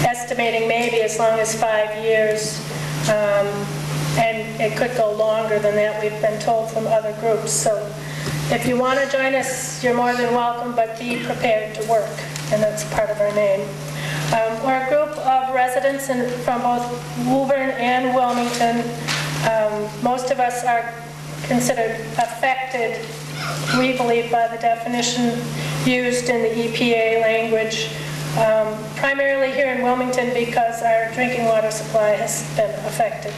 estimating maybe as long as 5 years. And it could go longer than that, we've been told from other groups. So if you want to join us, you're more than welcome, but be prepared to work, and that's part of our name. We're a group of residents from both Woburn and Wilmington. Most of us are considered affected, we believe, by the definition used in the EPA language, primarily here in Wilmington because our drinking water supply has been affected.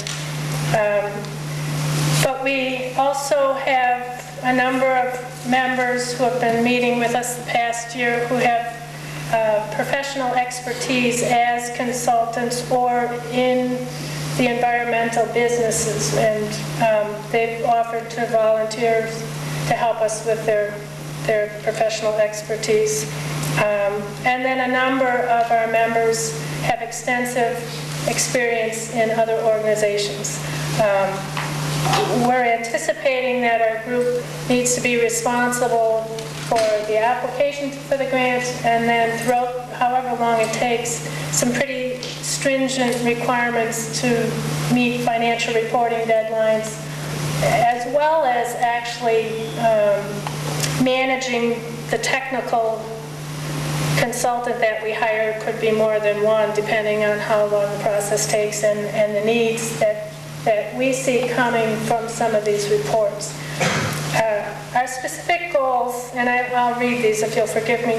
But we also have a number of members who have been meeting with us the past year who have professional expertise as consultants or in the environmental businesses, and they've offered to volunteer to help us with their professional expertise. And then a number of our members have extensive experience in other organizations. We're anticipating that our group needs to be responsible for the application for the grant, and then throughout however long it takes, some pretty stringent requirements to meet financial reporting deadlines, as well as actually managing the technical consultant that we hire. Could be more than one, depending on how long the process takes and the needs that we see coming from some of these reports. Our specific goals, and I'll read these if you'll forgive me,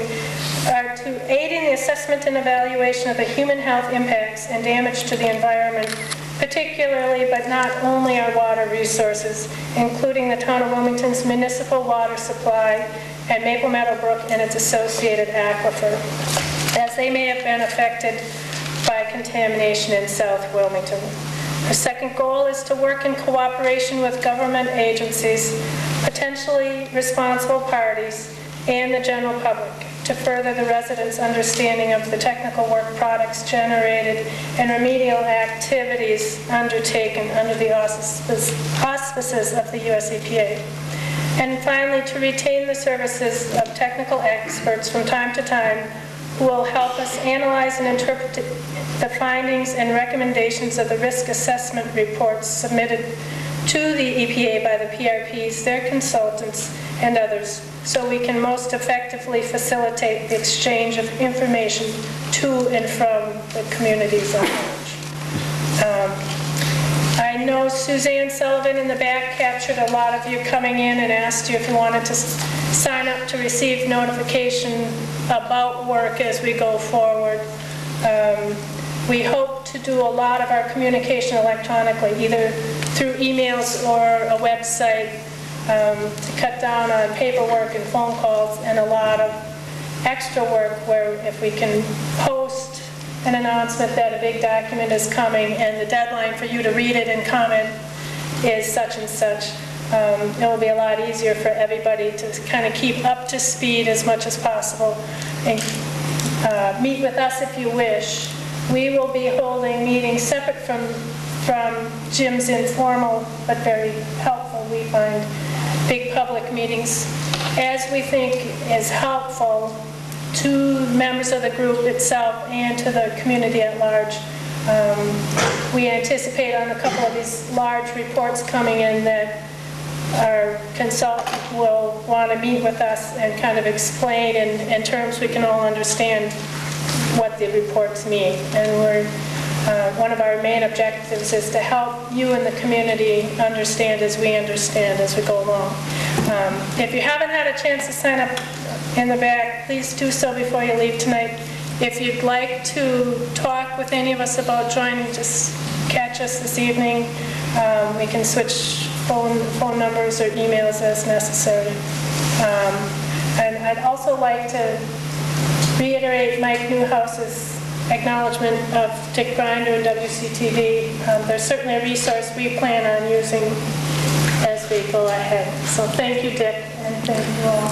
are to aid in the assessment and evaluation of the human health impacts and damage to the environment, particularly but not only our water resources, including the town of Wilmington's municipal water supply and Maple Meadow Brook and its associated aquifer, as they may have been affected by contamination in South Wilmington. Our second goal is to work in cooperation with government agencies, potentially responsible parties, and the general public to further the residents' understanding of the technical work products generated and remedial activities undertaken under the auspices of the US EPA. And finally, to retain the services of technical experts from time to time who will help us analyze and interpret the findings and recommendations of the risk assessment reports submitted to the EPA by the PRPs, their consultants, and others, so we can most effectively facilitate the exchange of information to and from the communities at large. I know Suzanne Sullivan in the back captured a lot of you coming in and asked you if you wanted to sign up to receive notification about work as we go forward. We hope to do a lot of our communication electronically, either through emails or a website, to cut down on paperwork and phone calls and a lot of extra work where if we can post an announcement that a big document is coming and the deadline for you to read it and comment is such and such, it will be a lot easier for everybody to kind of keep up to speed as much as possible. And meet with us if you wish. We will be holding meetings separate from Jim's informal but very helpful, we find, big public meetings, as we think is helpful to members of the group itself and to the community at large. We anticipate on a couple of these large reports coming in that our consultant will want to meet with us and kind of explain in terms we can all understand what the reports mean. And one of our main objectives is to help you and the community understand as we go along. If you haven't had a chance to sign up in the back, please do so before you leave tonight. If you'd like to talk with any of us about joining, just catch us this evening. We can switch phone numbers or emails as necessary. And I'd also like to reiterate Mike Newhouse's acknowledgement of Dick Grinder and WCTV. There's certainly a resource we plan on using as we go ahead. So thank you, Dick, and thank you all.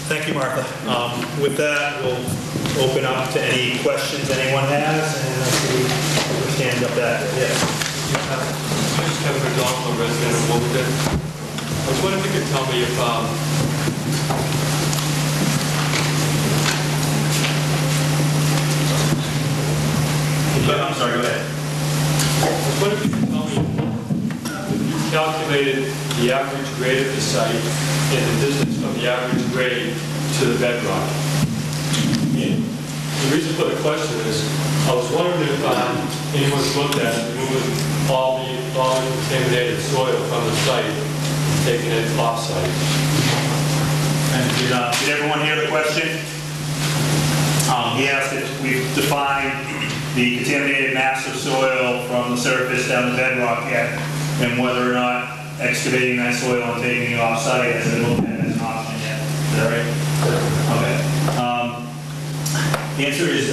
Thank you, Martha. With that, we'll open up to any questions anyone has, and I see your hand up back there. Yes. I just have a Dapple resident of Wilmington. I was wondering if you could tell me if I'm sorry, go ahead. I was wondering if you could tell me if you calculated the average grade of the site and the distance from the average grade to the bedrock. And the reason for the question is, I was wondering if anyone's looked at removing all the contaminated soil from the site and taking it off-site. And did everyone hear the question? He asked if we've defined the contaminated mass of soil from the surface down the bedrock yet, and whether or not excavating that soil and taking it off-site has been looked at as an option yet. Is that right? Okay. The answer is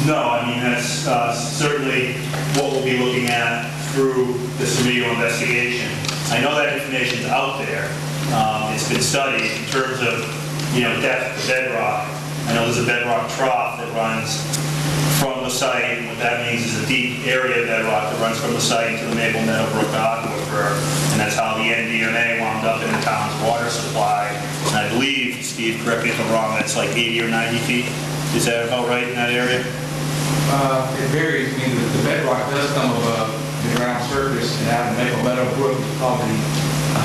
no. I mean, that's certainly what we'll be looking at through this remedial investigation. I know that information's out there. It's been studied in terms of, depth of bedrock. I know there's a bedrock trough that runs from the site. What that means is a deep area of bedrock that runs from the site to the Maple Meadowbrook aquifer, and that's how the NDMA wound up in the town's water supply. And I believe, Steve, correct me if I'm wrong, that's like 80 or 90 feet. Is that about right in that area? It varies. I mean, the bedrock does come above the ground surface, and out of Maple Meadowbrook is probably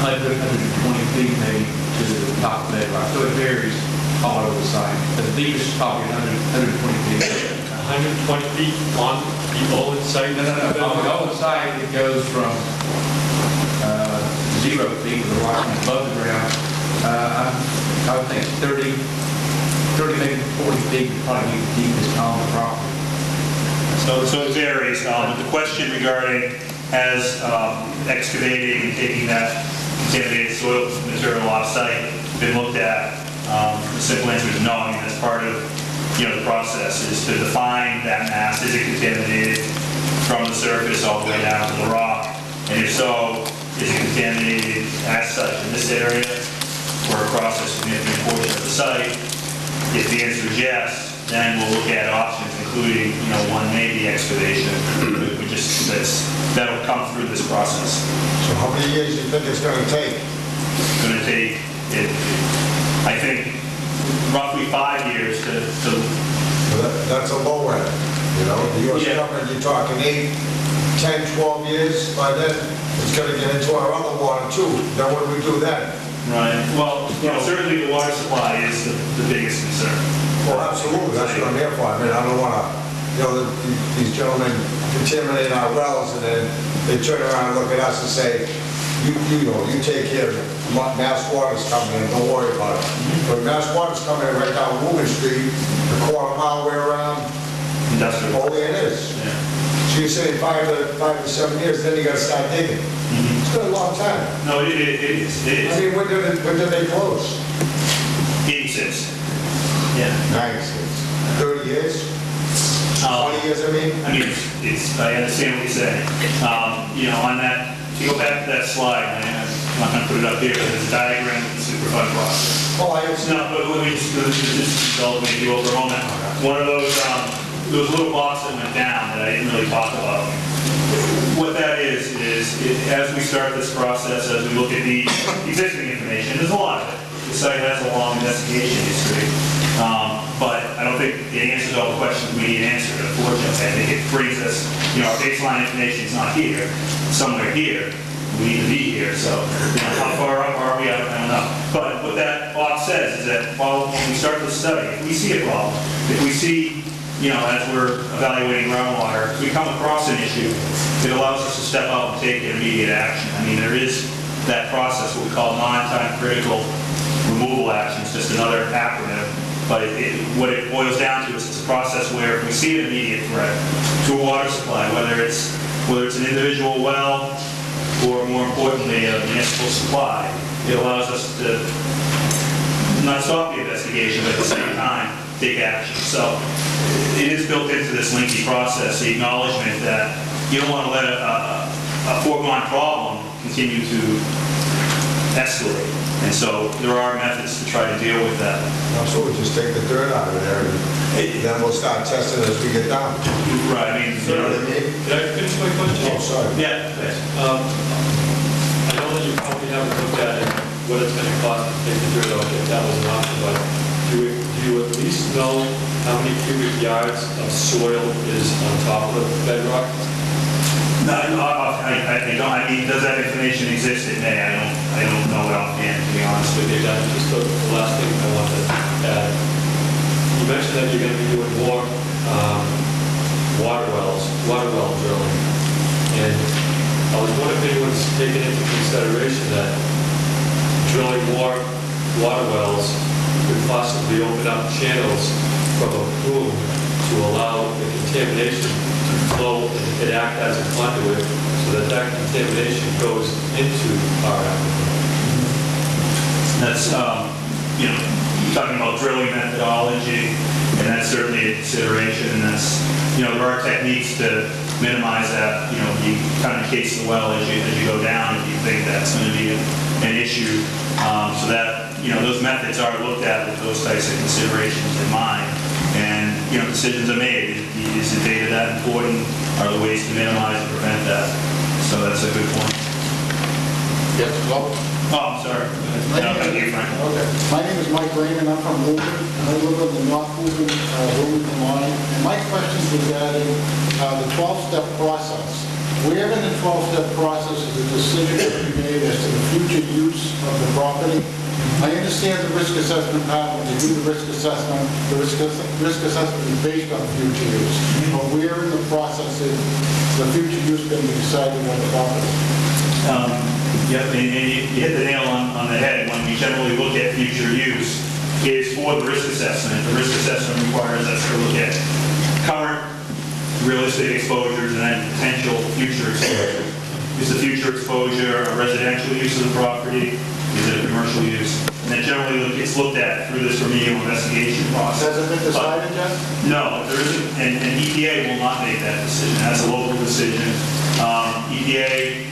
100, 120 feet maybe to the top of the bedrock. So it varies all over the site. But the deepest is probably 100, 120 feet. 120 feet on the Olin site? No. On the Olin site, it goes from 0 feet, the rock above the ground. I would think 30, maybe 40 feet would probably be the deepest on the property. So it varies. But the question regarding has excavating and taking that contaminated soil material off-site been looked at? The simple answer is no. I mean, that's part of the process is to define that mass. Is it contaminated from the surface all the way down to the rock? And if so, is it contaminated as such in this area or across a significant portion of the site? If the answer is yes, then we'll look at options, including, one maybe excavation. That'll come through this process. So how many years do you think it's going to take? It's going to take, I think, roughly 5 years to Well, that's a low end, The U.S. government, you're talking 8, 10, 12 years. By then, it's going to get into our other water too. Then what do we do then? Right. Well, certainly the water supply is the biggest concern. Well, absolutely. That's what I'm here for. I mean, I don't want to, these gentlemen contaminate our wells and then they turn around and look at us and say, you take care of it. Mass water's coming in, don't worry about it. But mass water's coming in right down Woburn Street, a quarter mile way around. Industrial. Only it is. Yeah. So you're saying 5 to 7 years, then you got to start digging. It's been a long time. No, it is. I mean, when did they close? 86. Yeah. 96. 30 years? 20 years, I mean? I understand what you're saying. On that, if you go back to that slide, I'm not going to put it up here, but there's a diagram of the Superfund process. Oh, I understand. No, but let me just indulge me over a moment. One of those little blocks that went down that I didn't really talk about. What that is as we start this process, as we look at the existing information, there's a lot of it. The site has a long investigation history, but I don't think it answers all the questions we need answered, unfortunately. I think it brings us, our baseline information is not here, it's somewhere here. We need to be here, so how far up are we? I don't know. But what that box says is that when we start the study, if we see a problem, if we see, as we're evaluating groundwater, if we come across an issue, it allows us to step out and take immediate action. I mean, there is that process, what we call non-time critical removal actions, just another acronym. But what it boils down to is it's a process where if we see an immediate threat to a water supply, whether it's an individual well or more importantly a municipal supply, it allows us to not stop the investigation, but at the same time, take action. So it is built into this lengthy process, the acknowledgement that you don't want to let a foregone problem continue to escalate. And so there are methods to try to deal with that. Absolutely, just take the dirt out of there, and then we'll start testing as we get down. Right, I mean, You know what I mean? Can I finish my question? Oh, sorry. yeah, yes. I know that you probably haven't looked at it, what it's gonna cost to take the dirt out, if that was an option, but do you at least know how many cubic yards of soil is on top of the bedrock? No, I don't, I mean, does that information exist? It may, I don't know it offhand, to be honest with you. Okay, just the last thing I want to add. You mentioned that you're gonna be doing more water well drilling. And I was wondering if anyone's taken into consideration that drilling more water wells could possibly open up channels from a plume to allow the contamination to flow and act as a conduit so that that contamination goes into our aquifer. That's, talking about drilling methodology, and that's certainly a consideration, and that's, there are techniques to minimize that, you kind of case the well as you go down if you think that's going to be an issue, so that, those methods are looked at with those types of considerations in mind, and, decisions are made. Is the data that important? Are there ways to minimize and prevent that? So that's a good point. Yes, well, Oh, I'm sorry. No, thank you, Frank. okay. My name is Mike Raymond. I'm from Lumen. I live on the North Lumen line. And my question is regarding the 12-step process. Where in the 12-step process is a decision to be made as to the future use of the property? I understand the risk assessment part. When you do the risk assessment is based on future use. But where in the process is the future use going to be decided on the property? Yep, and you hit the nail on the head. When we generally look at future use, is for the risk assessment. The risk assessment requires us to look at current realistic exposures and then potential future exposure. Is the future exposure a residential use of the property? Is it a commercial use? And then generally it's looked at through this remedial investigation process. Has it been decided yet? No, there isn't, and EPA will not make that decision. That's a local decision. EPA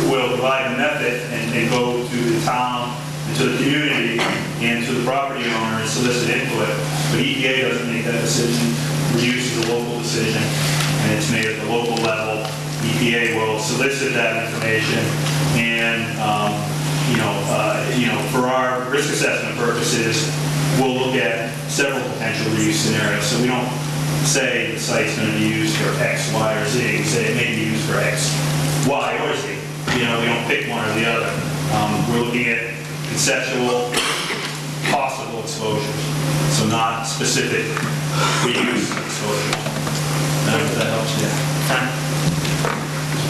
will provide the method and go to the town and to the community and to the property owner and solicit input. But EPA doesn't make that decision. Reuse is a local decision, and it's made at the local level. EPA will solicit that information, and for our risk assessment purposes, we'll look at several potential reuse scenarios. So we don't say the site's going to be used for X, Y, or Z. We say it may be used for X, Y, or Z. We don't pick one or the other. We're looking at conceptual, possible exposures, so not specific reuse exposure. I don't know if that helps you.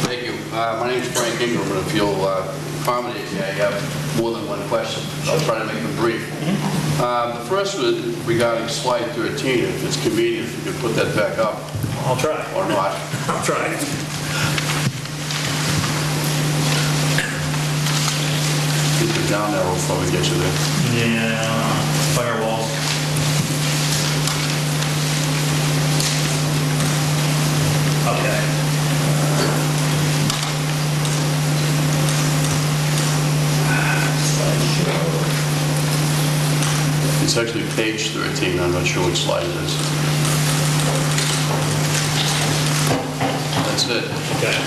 Thank you. My name is Frank Ingram, and if you'll accommodate me, I have more than one question. I'll try to make them brief. The first was regarding slide 13. If it's convenient, if you could put that back up. I'll try. Or not. I'll try. Keep it down there before we get you there. Yeah, firewalls. Okay. It's actually page 13. I'm not sure which slide it is. That's it. Okay.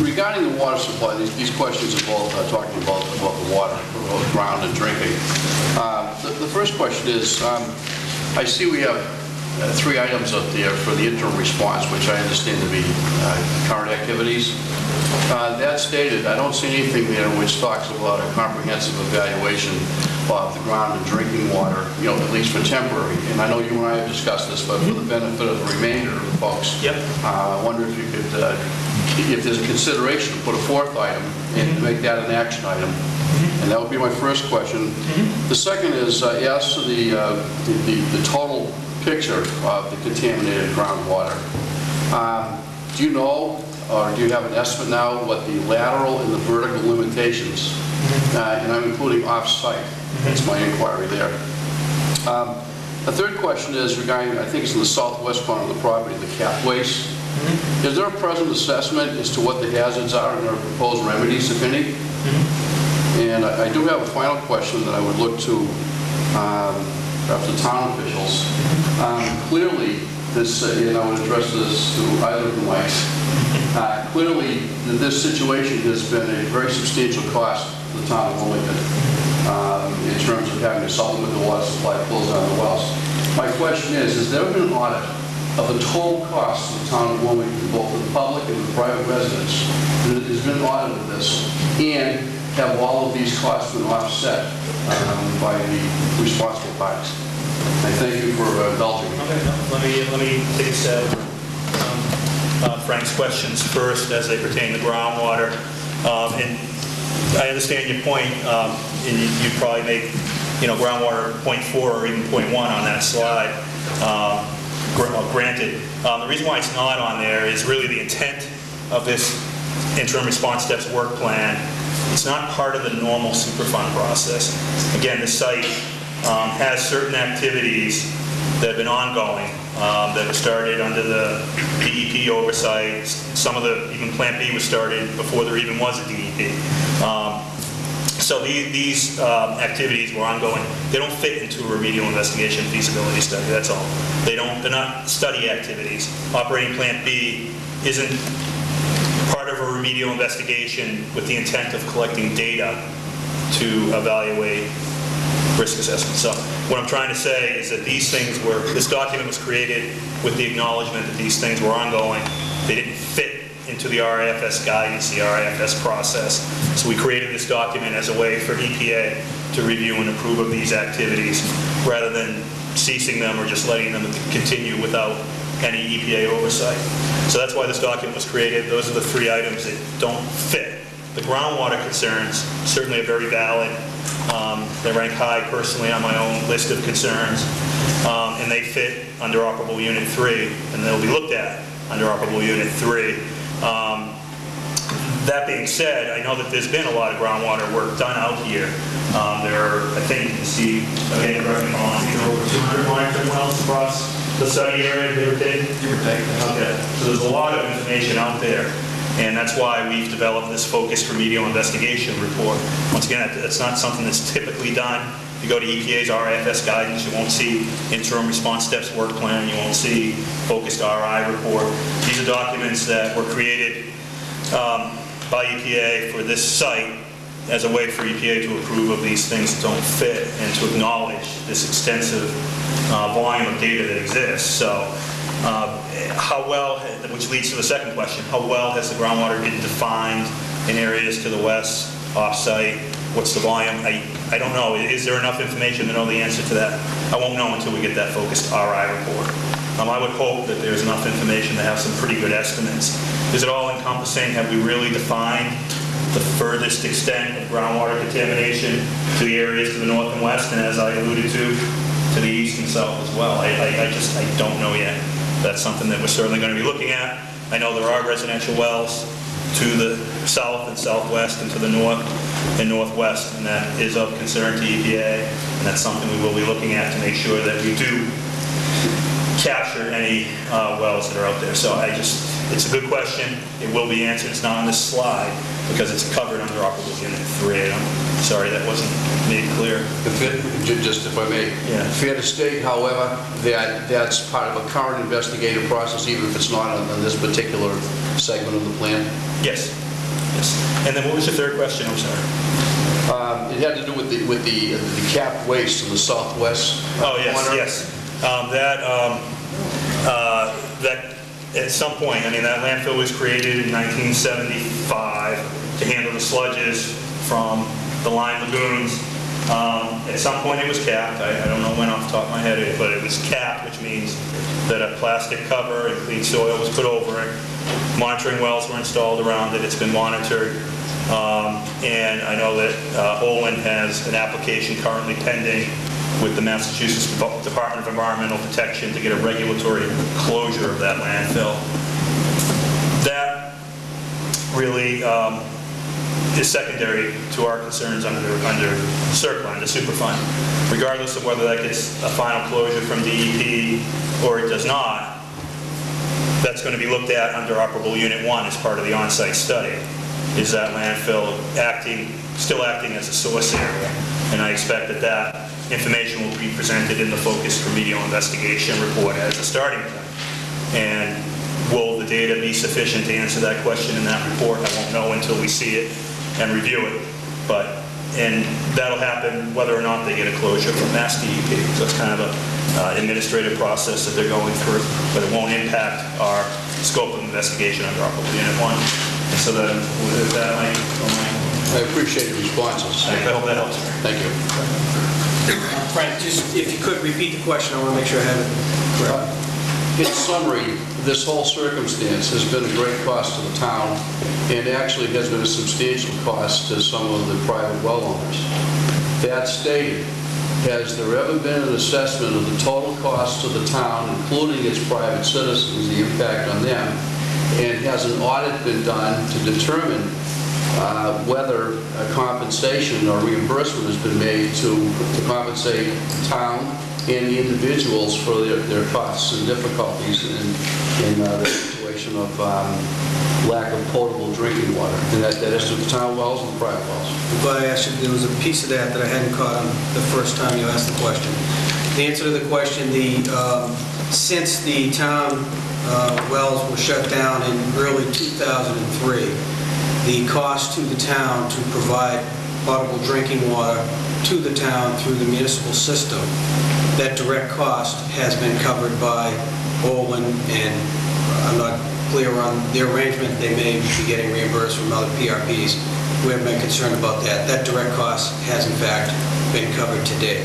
Regarding the water supply, these questions are both talking about the water, both ground and drinking. The first question is, I see we have 3 items up there for the interim response, which I understand to be current activities. That stated, I don't see anything there which talks about a comprehensive evaluation of the ground and drinking water, at least for temporary. And I know you and I have discussed this, but for the benefit of the remainder of the folks, I wonder if you could, if there's a consideration to put a 4th item and make that an action item. And that would be my first question. The second is, as to the total picture of the contaminated groundwater. Do you know or do you have an estimate now what the lateral and the vertical limitations, and I'm including off-site, that's my inquiry there. The third question is regarding, I think it's in the southwest corner of the property, the cap waste. Is there a present assessment as to what the hazards are and their proposed remedies, if any? And I do have a final question that I would look to perhaps the town officials. Clearly, this, and I would address this to either of the mics, clearly this situation has been a very substantial cost to the town of Wilmington in terms of having to supplement the water supply, close down the wells. My question is, has there been an audit of the total cost of the town of Wilmington, both the public and the private residents? Has been an audit of this, and have all of these costs been offset by the responsible parties? I thank you for indulging me. Okay, let me take a stab at Frank's questions first as they pertain to groundwater. And I understand your point, and you probably make, groundwater 0.4 or even 0.1 on that slide. Granted, the reason why it's not on there is really the intent of this interim response steps work plan. It's not part of the normal Superfund process. Again, the site has certain activities that have been ongoing, that were started under the DEP oversight. Some of even Plant B was started before there even was a DEP. So these activities were ongoing. They don't fit into a remedial investigation feasibility study, that's all. They're not study activities. Operating Plant B isn't part of a remedial investigation with the intent of collecting data to evaluate risk assessment. So what I'm trying to say is that this document was created with the acknowledgement that these things were ongoing. They didn't fit into the RIFS guidance, the RIFS process. So we created this document as a way for EPA to review and approve of these activities rather than ceasing them or just letting them continue without any EPA oversight. So that's why this document was created. Those are the three items that don't fit. The groundwater concerns certainly are very valid. They rank high personally on my own list of concerns, and they fit under Operable Unit 3, and they'll be looked at under Operable Unit 3. That being said, I know that there's been a lot of groundwater work done out here. There are, I think you can see, again, correct me if I'm wrong, there are over 200 monitoring wells across the study area, give or take? Give or take. Okay, so there's a lot of information out there. And that's why we've developed this focused remedial investigation report. Once again, it's not something that's typically done. If you go to EPA's RIFS guidance, you won't see interim response steps work plan, you won't see focused RI report. These are documents that were created by EPA for this site as a way for EPA to approve of these things that don't fit and to acknowledge this extensive volume of data that exists. So how well, which leads to the second question, how well has the groundwater been defined in areas to the west, off-site? What's the volume? I don't know. Is there enough information to know the answer to that? I won't know until we get that focused RI report. I would hope that there's enough information to have some pretty good estimates. Is it all encompassing? Have we really defined the furthest extent of groundwater contamination to the areas to the north and west, and as I alluded to the east and south as well? I don't know yet. That's something that we're certainly going to be looking at. I know there are residential wells to the south and southwest and to the north and northwest, and that is of concern to EPA, and that's something we will be looking at to make sure that we do capture any wells that are out there. So it's a good question. It will be answered. It's not on this slide because it's covered under Operable Unit 3. I'm sorry that wasn't made clear. Just if I may, fair to state, however, that that's part of a current investigative process, even if it's not on this particular segment of the plan? Yes. Yes. And then what was your third question? I'm sorry. It had to do with the capped waste in the southwest. Oh, yes, corner. Yes. That at some point, I mean, that landfill was created in 1975 to handle the sludges from the Lime lagoons. At some point it was capped. I don't know when off the top of my head, but it was capped, which means that a plastic cover and clean soil was put over it. Monitoring wells were installed around it. It's been monitored. And I know that Olin has an application currently pending with the Massachusetts Department of Environmental Protection to get a regulatory closure of that landfill. That really is secondary to our concerns under CERCLA, under Superfund. Regardless of whether that gets a final closure from DEP or it does not, that's going to be looked at under Operable Unit 1 as part of the on-site study. Is that landfill still acting as a source area? And I expect that information will be presented in the focused remedial investigation report as a starting point. And will the data be sufficient to answer that question in that report? I won't know until we see it and review it. And that'll happen whether or not they get a closure from Mass DEP. So it's kind of an administrative process that they're going through, but it won't impact our scope of investigation under Operable Unit 1. And so that, with that, I appreciate the responses. I hope that helps. Thank you. Frank, just if you could repeat the question, I want to make sure I have it correct. In summary, this whole circumstance has been a great cost to the town and actually has been a substantial cost to some of the private well owners. That stated, has there ever been an assessment of the total cost to the town, including its private citizens, the impact on them, and has an audit been done to determine whether a compensation or reimbursement has been made to compensate the town and the individuals for their costs and difficulties in the situation of lack of potable drinking water? And that is to the town wells and the private wells. But actually, there was a piece of that I hadn't caught on the first time you asked the question. The answer to the question, since the town wells were shut down in early 2003, the cost to the town to provide potable drinking water to the town through the municipal system, that direct cost has been covered by Olin, and I'm not clear on their arrangement. They may be getting reimbursed from other PRPs. We haven't been concerned about that. That direct cost has in fact been covered to date.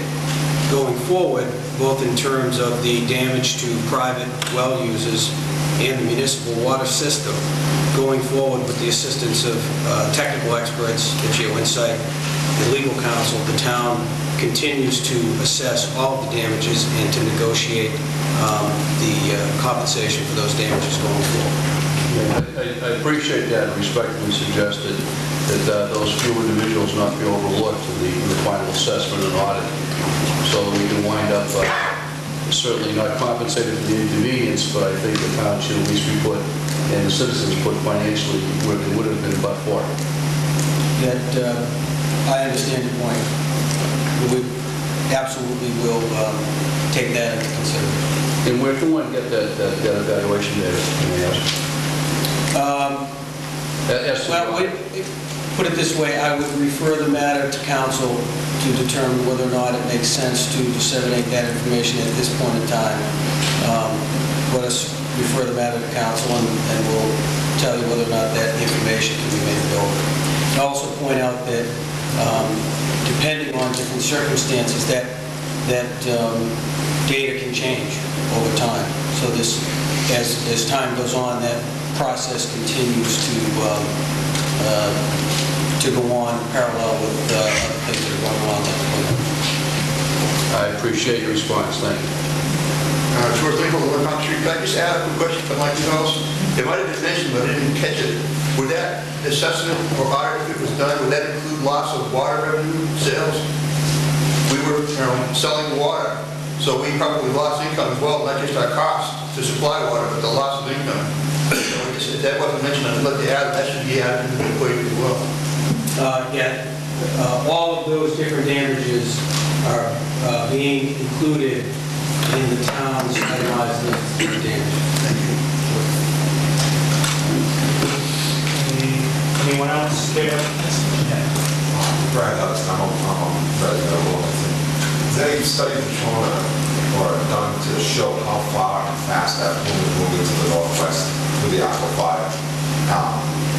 Going forward, both in terms of the damage to private well users and the municipal water system, going forward with the assistance of technical experts, the GeoInsight, the legal counsel, the town continues to assess all of the damages and to negotiate the compensation for those damages going forward. I appreciate that and respectfully suggest that those few individuals not be overlooked in the final assessment and audit, so that we can wind up certainly not compensated for the inconvenience, but I think the town should at least be put, and the citizens put financially where they would have been but for. I understand your point. We absolutely will take that into consideration. And where can one get that evaluation data? Put it this way, I would refer the matter to council to determine whether or not it makes sense to disseminate that information at this point in time. Let us refer the matter to council and we'll tell you whether or not that information can be made available. I'll also point out that depending on different circumstances, that data can change over time. So this, as time goes on, that process continues to go on parallel with other things that are going on. I appreciate your response. Thank you. George Lincoln, Can I just add a quick question for Mike Jones? It might have been mentioned, but I didn't catch it. Would that assessment or audit, if it was done, would that include loss of water revenue sales? We were selling water, so we probably lost income as well, not just our cost to supply water, but the loss of income. So if that wasn't mentioned, I'd like to add that should be added into the equation as well. All of those different damages are being included in the town's itemized list of damage. Thank you. Anyone else care? Brad Hudson, I'm president of Olin. Is there any study or done to show how far and fast that plume is moving to the northwest with the aquifer?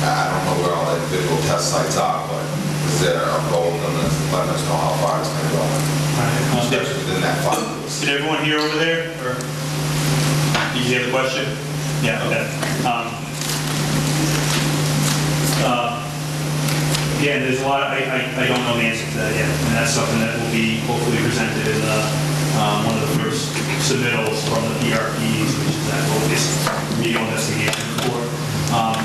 I don't know where all the individual test sites are, but is there a goal to let us know how far it's going to go? Especially within that 5 years. Did everyone hear over there? Or did you hear the question? Yeah, okay. Yeah, there's a lot, I don't know the answer to that yet, and that's something that will be hopefully presented in one of the first submittals from the PRPs, which is that focused remedial investigation report.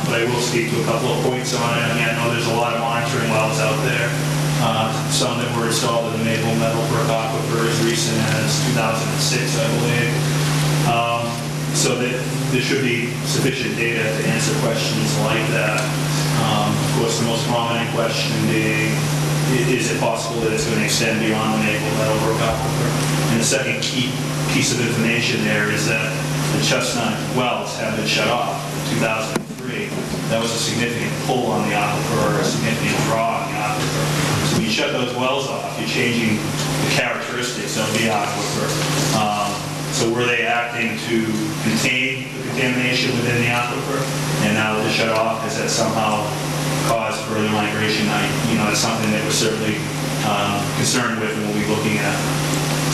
But I but I will speak to a couple of points on it. I mean, I know there's a lot of monitoring wells out there. Some that were installed in the Maple Meadowbrook Aquifer as recent as 2006, I believe. So that there should be sufficient data to answer questions like that. Of course, the most prominent question being, is it possible that it's going to extend beyond the Maple Meadowbrook Aquifer? And the second key piece of information there is that the Chestnut wells have been shut off in 2003. That was a significant pull on the aquifer, or a significant draw on the aquifer. So when you shut those wells off, you're changing the characteristics of the aquifer. So were they acting to contain the contamination within the aquifer? And now that they're shut off, has that somehow caused further migration? It's something that we're certainly concerned with and we'll be looking at.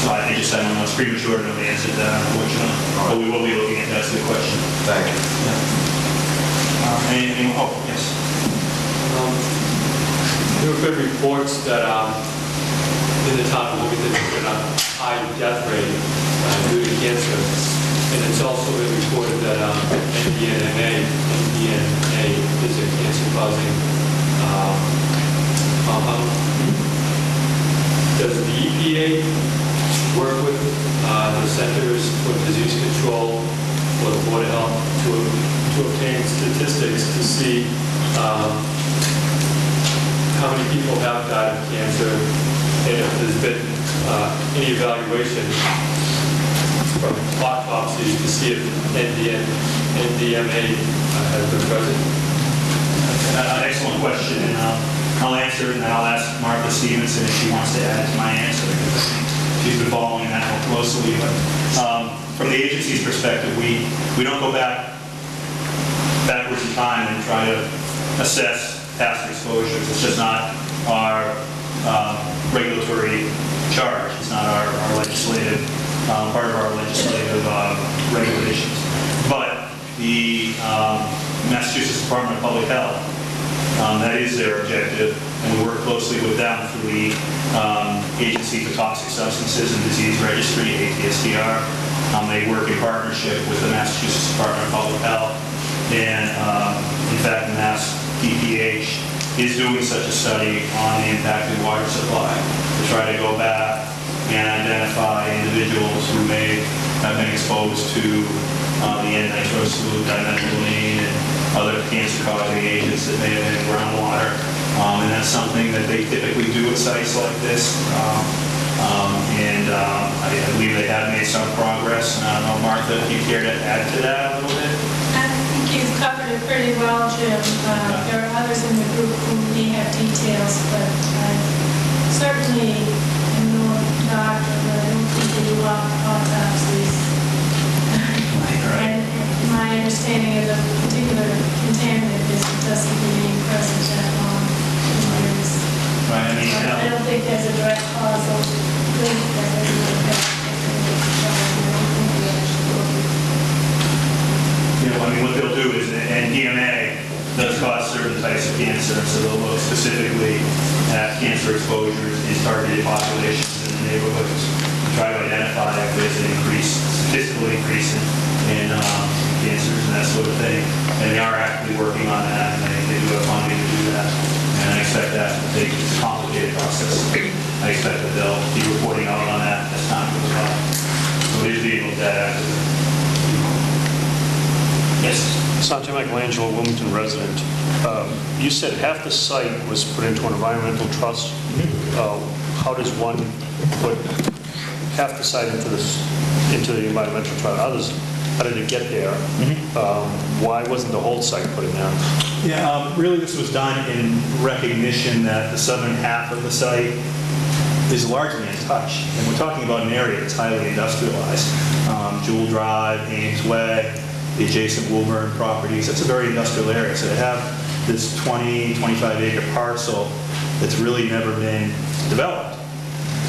So I don't know, it's premature to know the answer to that, unfortunately. But we will be looking at that. That's a good question. Thank you. Anything? Oh, yes. There have been reports that in the top of Wilmington, there's been a high death rate due to cancer. And it's also been reported that MDMA is a cancer-causing compound. Does the EPA work with the Centers for Disease Control or the Board of Health to obtain statistics to see how many people have died of cancer, and if there's been any evaluation from autopsies to see if MDMA has been present? Excellent question, and I'll answer it, and then I'll ask Martha Stevenson if she wants to add to my answer, because I think she's been following that more closely. But from the agency's perspective, we don't go backwards in time and try to assess past exposures. It's just not our regulatory charge. It's not our legislative, part of our legislative regulations. But the Massachusetts Department of Public Health, that is their objective, and we work closely with them through the Agency for Toxic Substances and Disease Registry, ATSDR. They work in partnership with the Massachusetts Department of Public Health, and in fact, the Mass DPH is doing such a study on the impacted water supply to try to go back and identify individuals who may have been exposed to the N-nitrosamine, dimethylamine, and other cancer-causing agents that may have been in groundwater. And that's something that they typically do at sites like this. I believe they have made some progress. And I don't know, Martha, if you care to add to that a little bit? I think you've covered it pretty well, Jim. There are others in the group who may have details, but certainly I'm no doctor, but I don't think they do autopsies. And my understanding of the particular contaminant is it doesn't remain present that long. Right, I don't think there's a direct causal link that they would have. What they'll do is, and DMA does cause certain types of cancer, so they'll look specifically at cancer exposures in targeted populations in the neighborhoods to try to identify if there's an increase, statistical increase in cancers and that sort of thing. And they are actively working on that, and they do have funding to do that. And I expect that to take, it's a complicated process. I expect that they'll be reporting out on that as time goes by. So it is being looked at actively. Yes. Sanjay Michelangelo, Wilmington resident. You said half the site was put into an environmental trust. How does one put half the site into the environmental trust? How did it get there? Why wasn't the whole site put in there? Yeah, really this was done in recognition that the southern half of the site is largely untouched. And we're talking about an area that's highly industrialized. Jewel Drive, Ames Way, the adjacent Woolburn properties. It's a very industrial area. So to have this 20, 25 acre parcel that's really never been developed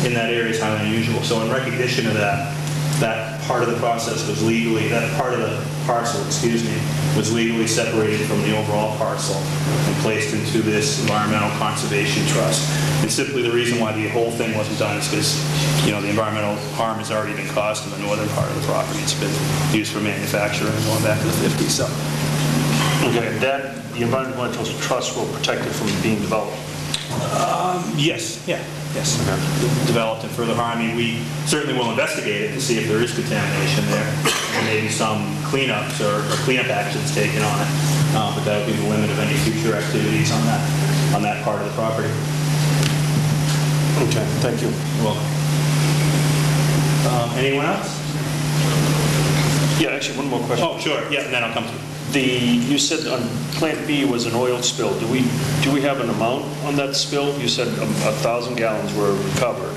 in that area is highly unusual. So in recognition of that, that part of the process was legally, that part of the parcel, was legally separated from the overall parcel and placed into this environmental conservation trust. And simply the reason why the whole thing wasn't done is because, the environmental harm has already been caused in the northern part of the property. It's been used for manufacturing going back to the 50s. So Okay, the environmental trust will protect it from being developed? Yes, yes. Developed and further harm. I mean, we certainly will investigate it to see if there is contamination there, and maybe some cleanups or cleanup actions taken on it. But that would be the limit of any future activities on that part of the property. Okay, thank you. You're welcome. Anyone else? Yeah, actually, one more question. Oh, sure. Yeah, and then I'll come to you. You said on Plant B was an oil spill. Do we have an amount on that spill? You said 1,000 gallons were recovered.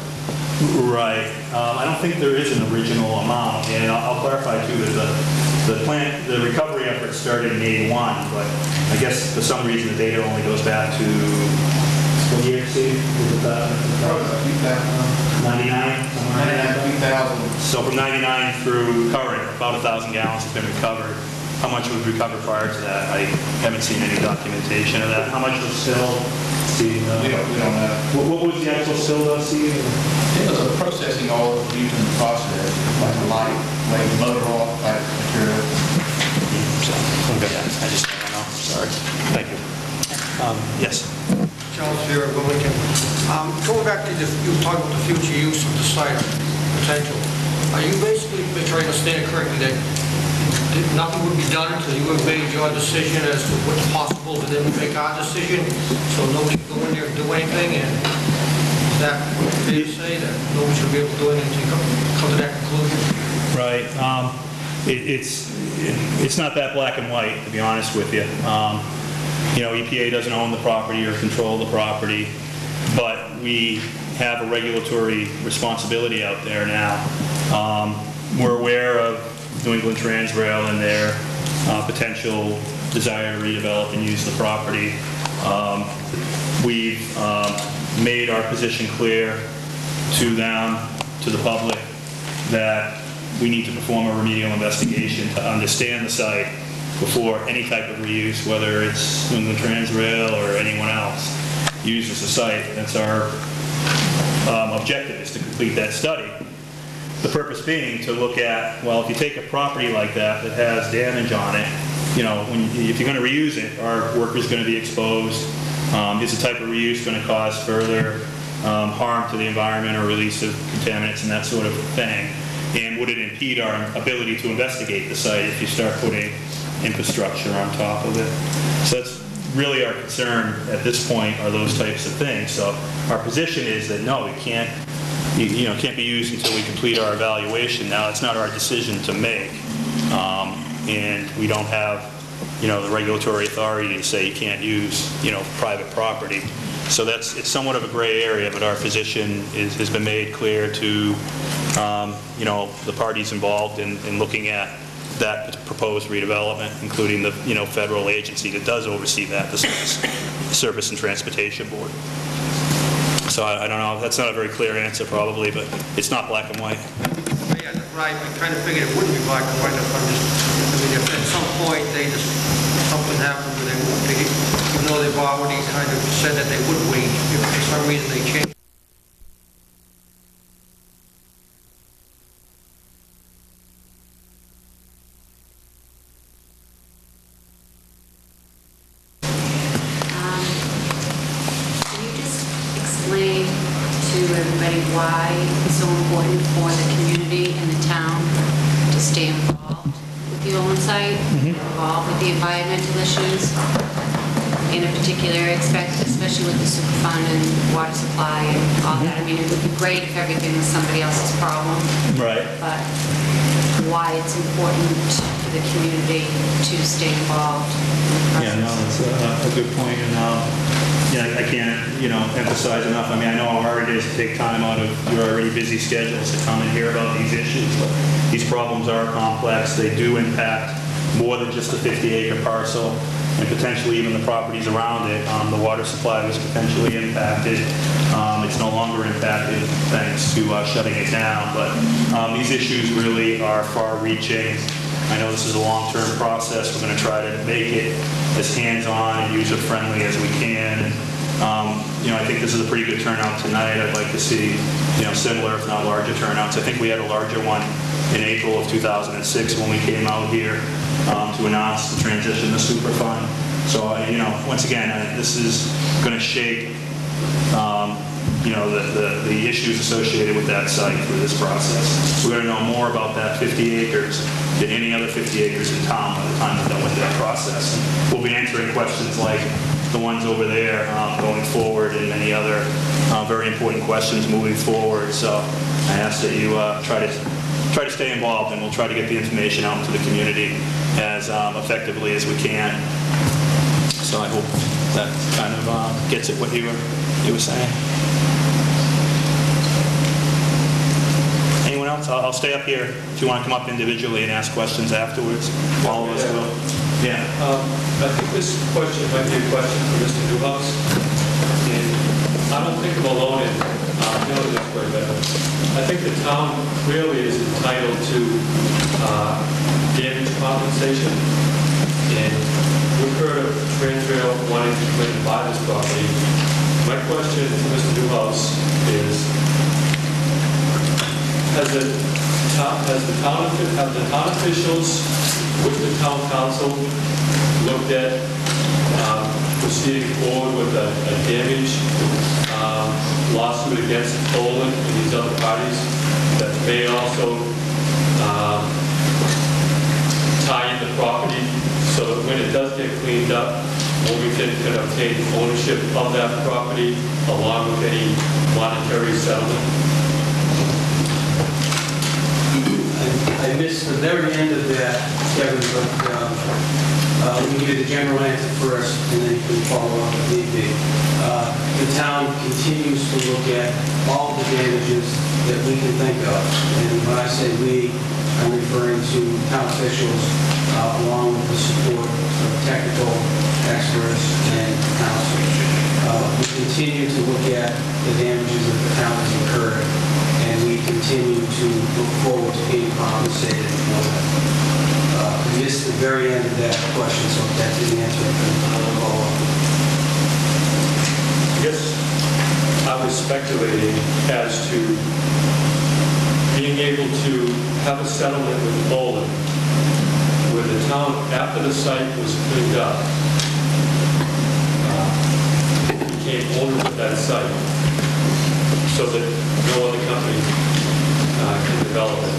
Right. I don't think there is an original amount, and I'll clarify too that the recovery effort started in '81, but I guess for some reason the data only goes back to what year, Steve? Was it 99? 2000. So from 99 through current, about 1,000 gallons has been recovered. How much was recovered prior to that? I haven't seen any documentation of that. How much was still? Steve, We don't know. what was the actual still, though, Steve? It was a processing oil used in the process, like a like motor oil type material. Okay, I just don't know. Sorry. Thank you. Yes. Charles here, Wilmington. Going back to you were talking about the future use of the site potential. Are you basically trying to understand correctly that nothing would be done until you have made your decision as to what's possible, and then we make our decision, so nobody can go in there and do anything? And is that what you're say, that nobody should be able to do anything until you come to that conclusion? Right. It's not that black and white, to be honest with you. EPA doesn't own the property or control the property, but we have a regulatory responsibility out there now. We're aware of New England Transrail and their potential desire to redevelop and use the property. We've made our position clear to them, to the public, that we need to perform a remedial investigation to understand the site before any type of reuse, whether it's New England Transrail or anyone else, uses the site. That's our objective, is to complete that study. The purpose being to look at, well, if you take a property like that that has damage on it, if you're going to reuse it, are workers going to be exposed? Is the type of reuse going to cause further harm to the environment or release of contaminants and that sort of thing? And would it impede our ability to investigate the site if you start putting infrastructure on top of it? So that's really our concern at this point, are those types of things. So our position is that no, it can't be used until we complete our evaluation. Now, it's not our decision to make, and we don't have, the regulatory authority to say you can't use, private property. So it's somewhat of a gray area, but our position has been made clear to, the parties involved in looking at that proposed redevelopment, including the, federal agency that does oversee that, the Surface and Transportation Board. So I don't know, that's not a very clear answer probably, but it's not black and white. Yeah, right. I kind of figured it wouldn't be black and white. If at some point something happened where they wouldn't, even though they've already kind of said that they would wait, if for some reason they changed. Why it's so important for the community and the town to stay involved with the Olin site, involved with the environmental issues in a particular area, especially with the Superfund and water supply and all that. I mean, it would be great if everything was somebody else's problem. Right. But why it's important for the community to stay involved in the process. Yeah, no, that's a good point. And I can't, emphasize enough. I mean, I know how hard it is to take time out of your already busy schedules to come and hear about these issues. But these problems are complex. They do impact more than just a 50-acre parcel, and potentially even the properties around it. The water supply was potentially impacted. It's no longer impacted thanks to shutting it down. But these issues really are far-reaching. I know this is a long-term process. We're going to try to make it as hands-on and user-friendly as we can. I think this is a pretty good turnout tonight. I'd like to see, similar, if not larger turnouts. I think we had a larger one in April of 2006 when we came out here. to announce the transition to Superfund. So, once again, this is going to shape, the issues associated with that site through this process. We're going to know more about that 50 acres than any other 50 acres in town by the time we're done with that process. And we'll be answering questions like the ones over there going forward, and many other very important questions moving forward. So I ask that you try to stay involved, and we'll try to get the information out to the community as effectively as we can. So I hope that kind of gets at what you were saying. Anyone else? I'll stay up here if you want to come up individually and ask questions afterwards. All of us will. Yeah. I think this question might be a question for Mr. Newhouse. And I don't think I'm alone in feeling this way, but I think the town clearly is entitled to damage compensation. And we've heard of Transrail wanting to come in and buy this property. My question to Mr. Newhouse is, have the town officials with the town council looked at proceeding forward with a damage lawsuit against Olin and these other parties that may also tie in the property so that when it does get cleaned up, Wilmington can obtain ownership of that property along with any monetary settlement? I missed the very end of that, Kevin, but let me give you the general answer first, and then you can follow up if need be. The town continues to look at all the damages that we can think of. And when I say we, I'm referring to town officials along with the support of technical experts and council. We continue to look at the damages that the town has incurred, and we continue to look forward to being compensated for that. I missed the very end of that question, so if that didn't answer it, I'll follow up. I guess I was speculating as to being able to have a settlement with Olin where the town, after the site was cleaned up, became owner of that site so that no other company can develop it,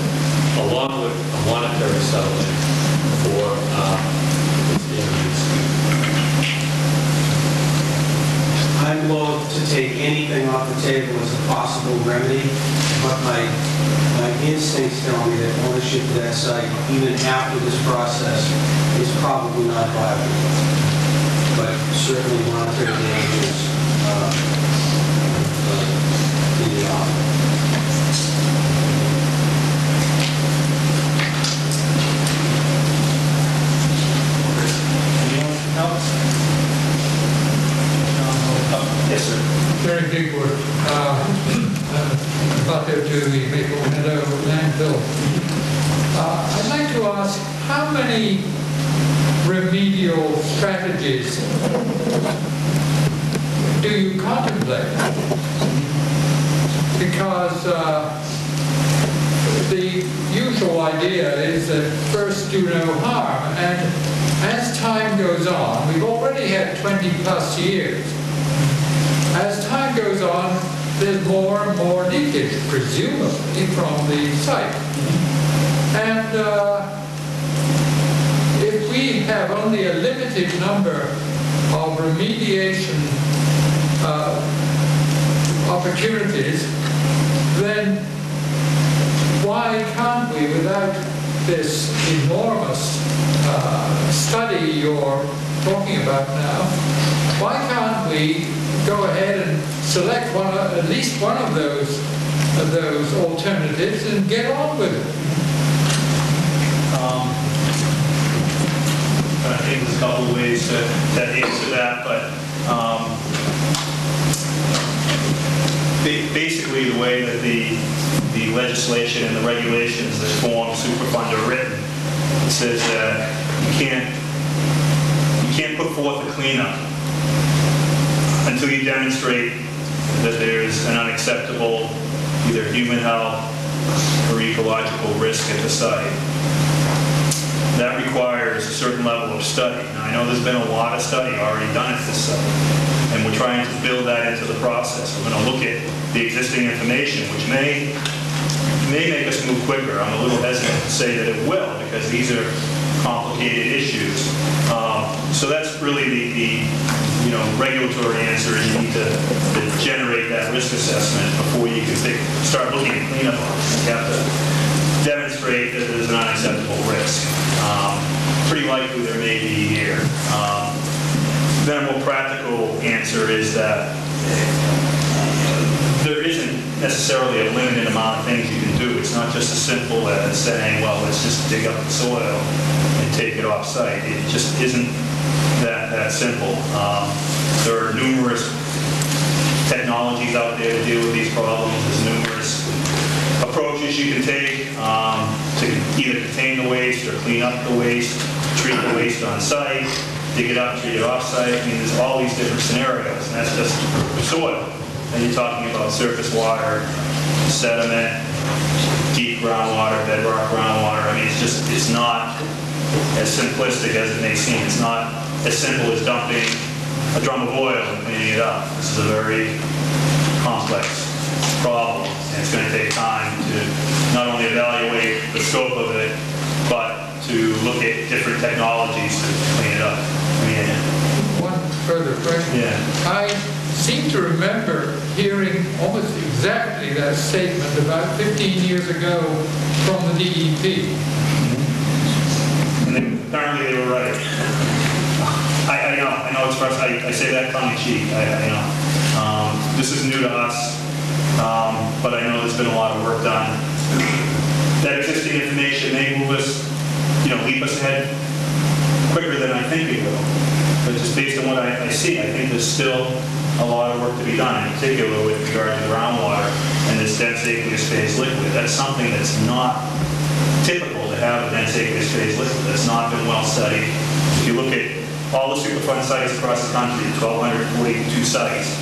along with a monetary settlement for its damages. I'm loath to take anything off the table as a possible remedy, but my instincts tell me that ownership of that site, even after this process, is probably not viable. But certainly monetary damages in the offer. Anyone else? Yes, sir. Very big work. About there to the Maple Meadow landfill. I'd like to ask, how many remedial strategies do you contemplate? Because the usual idea is that first do no harm, and as time goes on, we've already had 20 plus years. As time goes on, there's more and more leakage, presumably, from the site. And if we have only a limited number of remediation opportunities, then why can't we, without this enormous study you're talking about now, why can't we go ahead and select at least one of those alternatives and get on with it? I think there's a couple of ways to answer that, but basically the way that the legislation and the regulations that form Superfund are written, it says that you can't put forth a cleanup until you demonstrate that there's an unacceptable either human health or ecological risk at the site. that requires a certain level of study. Now, I know there's been a lot of study already done at this site, and we're trying to build that into the process. We're going to look at the existing information, which may make us move quicker. I'm a little hesitant to say that it will, because these are complicated issues. So that's really the regulatory answer, is you need to generate that risk assessment before you can start looking at cleanup options. You have to demonstrate that there's an unacceptable risk. Pretty likely there may be here. Then a more practical answer is that there isn't necessarily a limited amount of things you can do. It's not just as simple as saying, well, let's just dig up the soil and take it off-site. It just isn't that simple. There are numerous technologies out there to deal with these problems. There's numerous approaches you can take to either contain the waste or clean up the waste, treat the waste on site, dig it up, treat it off-site. I mean, there's all these different scenarios, and that's just soil. And you're talking about surface water, sediment, deep groundwater, bedrock groundwater. I mean, it's not as simplistic as it may seem. It's not as simple as dumping a drum of oil and cleaning it up. This is a very complex problem, and it's going to take time to not only evaluate the scope of it, but to look at different technologies to clean it up. One further question. Yeah. I seem to remember hearing almost exactly that statement about 15 years ago from the DEP. And apparently they were right. I know it's frustrating. I say that tongue-in-cheek. I know. This is new to us, but I know there's been a lot of work done. That existing information may move us, leap us ahead quicker than I think it will. But just based on what I see, I think there's still a lot of work to be done, in particular with regard to groundwater and this dense aqueous phase liquid. That's something that's not typical to have a dense aqueous phase liquid. That's not been well studied. If you look at all the Superfund sites across the country, 1,242 sites,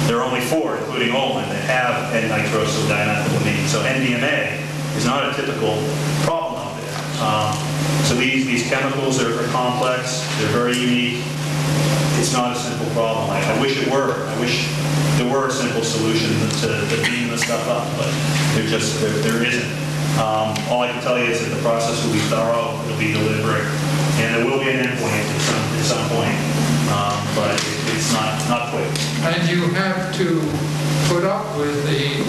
there are only 4, including Olin, that have N-nitrosyl-dimethylamine. So NDMA is not a typical problem out there. So these chemicals are complex. They're very unique. It's not a simple problem. I wish it were. I wish there were a simple solution to beam this stuff up, but there isn't. All I can tell you is that the process will be thorough, it'll be deliberate, and there will be an endpoint at some point, but it's not quick. And you have to put up with the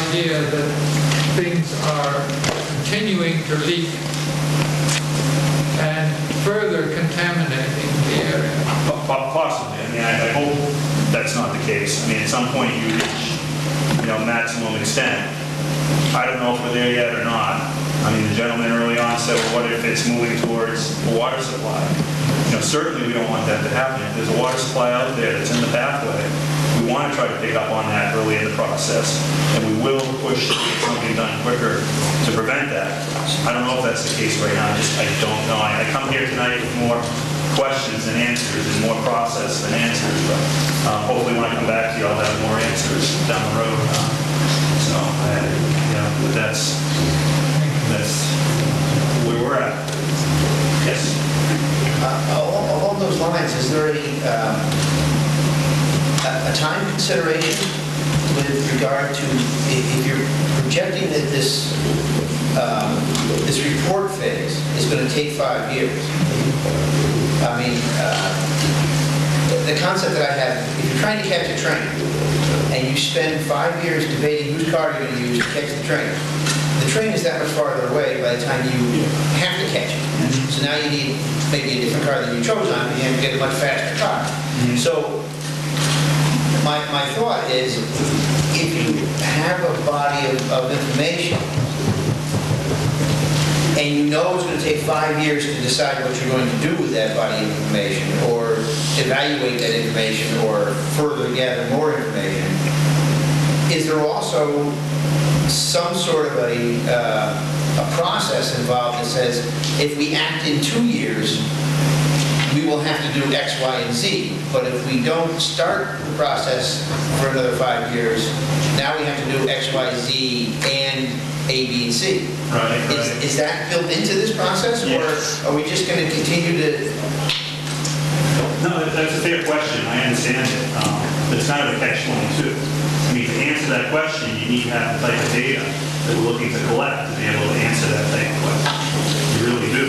idea that things are continuing to leak and further contaminating the area. Possibly. I mean, I hope that's not the case. I mean, at some point you reach, maximum extent. I don't know if we're there yet or not. I mean, the gentleman early on said, well, what if it's moving towards a water supply? Certainly we don't want that to happen. If there's a water supply out there that's in the pathway, we want to try to pick up on that early in the process, and we will push to get something done quicker to prevent that. I don't know if that's the case right now. I don't know. I come here tonight with more questions than answers, and more process than answers, but hopefully when I come back to you, I'll have more answers down the road. So, that's where we're at. Yes? Along those lines, is there a time consideration with regard to, if you're projecting that this report phase is going to take 5 years? I mean, the concept that I have, if you're trying to catch a train and you spend 5 years debating whose car you're going to use to catch the train is that much farther away by the time you have to catch it. So now you need maybe a different car than you chose on, but you have to get a much faster car. So my thought is, if you have a body of information and you know it's going to take 5 years to decide what you're going to do with that body of information, or evaluate that information, or further gather more information, is there also some sort of a process involved that says, if we act in 2 years, we will have to do X, Y, and Z. But if we don't start the process for another 5 years, now we have to do X, Y, Z, and A, B, and C. Right. Is that built into this process? Yes. Or are we just going to continue to... No, that's a fair question. I understand it. But it's kind of a catch-22. I mean, to answer that question, you need to have the type of data that we're looking to collect to be able to answer that type of question. You really do.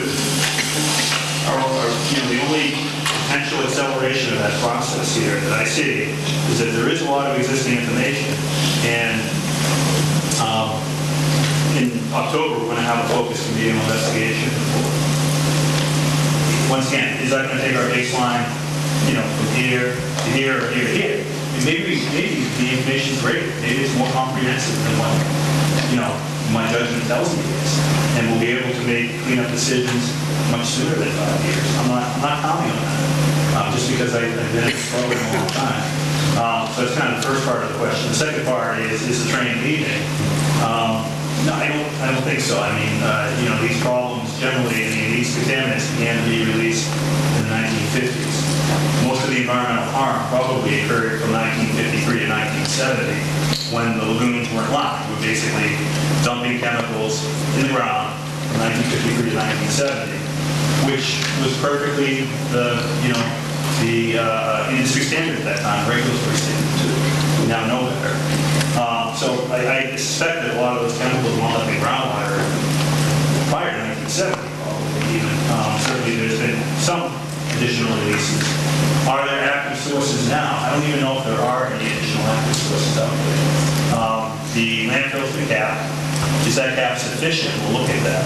The only potential acceleration of that process here that I see is that there is a lot of existing information, and in October we're going to have a focused remedial investigation report. Once again, is that going to take our baseline, from here to here or here to here? I mean, maybe the information is great. Maybe it's more comprehensive than what my judgment tells me it is, and we'll be able to make cleanup decisions much sooner than 5 years. I'm not counting on that, just because I've been in this program a long time. So that's kind of the first part of the question. The second part is the train leaving? No, I don't think so. I mean, these problems generally, these contaminants began to be released in the 1950s. Most of the environmental harm probably occurred from 1953 to 1970, when the lagoons weren't lined. We were basically dumping chemicals in the ground from 1953 to 1970, which was perfectly the industry standard at that time, regulatory standard too. We now know better. So I suspect that a lot of those chemicals wound up in groundwater prior to 1970, probably even. Certainly there's been some additional releases. Are there active sources now? I don't even know if there are any additional active sources out there. The landfill's been capped. Is that cap sufficient? We'll look at that.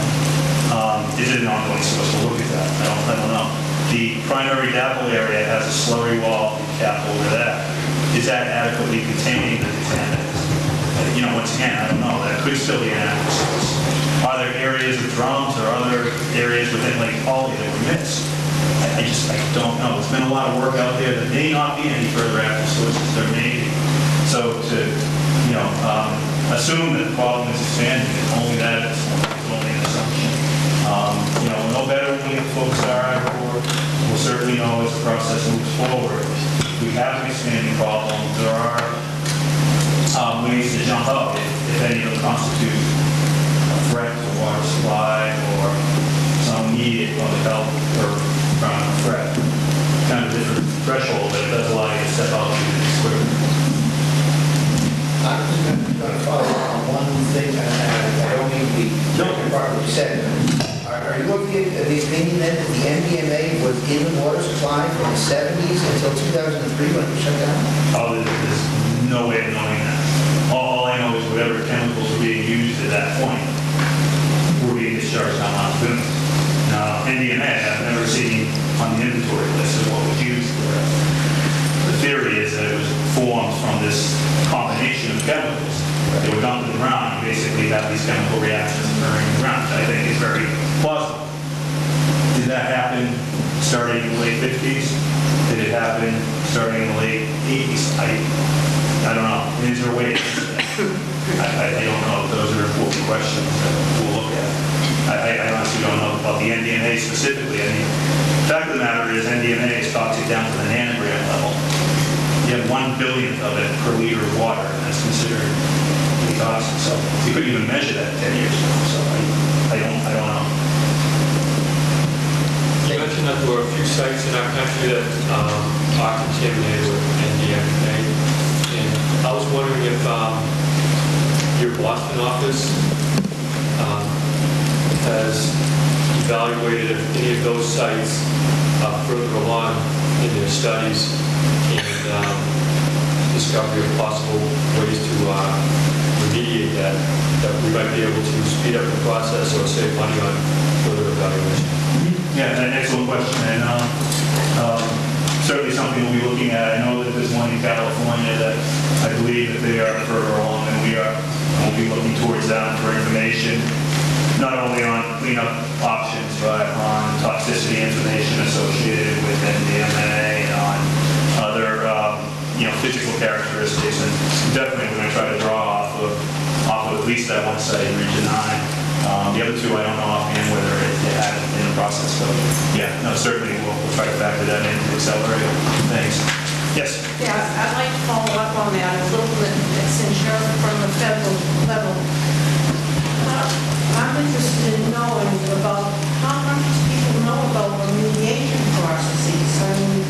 Is it an ongoing source? We'll look at that. I don't know. The primary Dapple area has a slurry wall cap over that. Is that adequately containing the contaminants? Once again, I don't know. That could still be an active source. Are there areas of drums or other areas within Lake Polly that were missed? I don't know. There's been a lot of work out there. There may not be any further active sources. There may be. So to, assume that the problem is expanding, and only that is only an assumption. We'll know better when we get the focus our eye report. We'll certainly know as the process moves forward. We have an expanding problem. There are ways to jump out if any of them constitute a threat to water supply or some immediate public health or environmental threat. Kind of different threshold, but it does allow you to step out and do this quicker. I'm going to follow up on one thing, and I don't mean to be part of what you said. Are you looking at the opinion then that the MDMA was in the water supply from the 70s until 2003 when it was shut down? Oh, there's no way of knowing that. All I know is whatever chemicals were being used at that point were being discharged down on the lagoons. Now, MDMA, I've never seen on the inventory list of what was used for it. The theory is that it was formed from this combination of chemicals. They were dumped in the ground and basically have these chemical reactions occurring in the ground, which I think is very plausible. Did that happen starting in the late 50s? Did it happen starting in the late 80s? I don't know. Is there a way to answer that? I don't know. Those are important questions that we'll look at. I honestly don't know about the NDMA specifically. I mean, the fact of the matter is NDMA is toxic down to the nanogram level. You have 1 billionth of it per liter of water, and that's considered pretty toxic. So you couldn't even measure that 10 years ago. So I don't know. You mentioned that there were a few sites in our country that are contaminated with NDMA. And I was wondering if your Boston office has evaluated if any of those sites further along in their studies and discovery of possible ways to remediate that we might be able to speed up the process or save money on further evaluation. Yeah, an excellent question, and certainly something we'll be looking at. I know that there's one in California that I believe that they are further along than we are. We'll be looking towards them for information, not only on cleanup options, but on toxicity information associated with MDMA and on other, physical characteristics. And definitely we're going to try to draw off of at least that one site in Region 9. The other two, I don't know offhand whether they had it in the process, but yeah, no, certainly we'll try to factor that in to accelerate things. Yes? Yeah, I'd like to follow up on that a little bit, since you're from the federal level. I'm I'm interested in knowing about how much people know about remediation processes. I mean,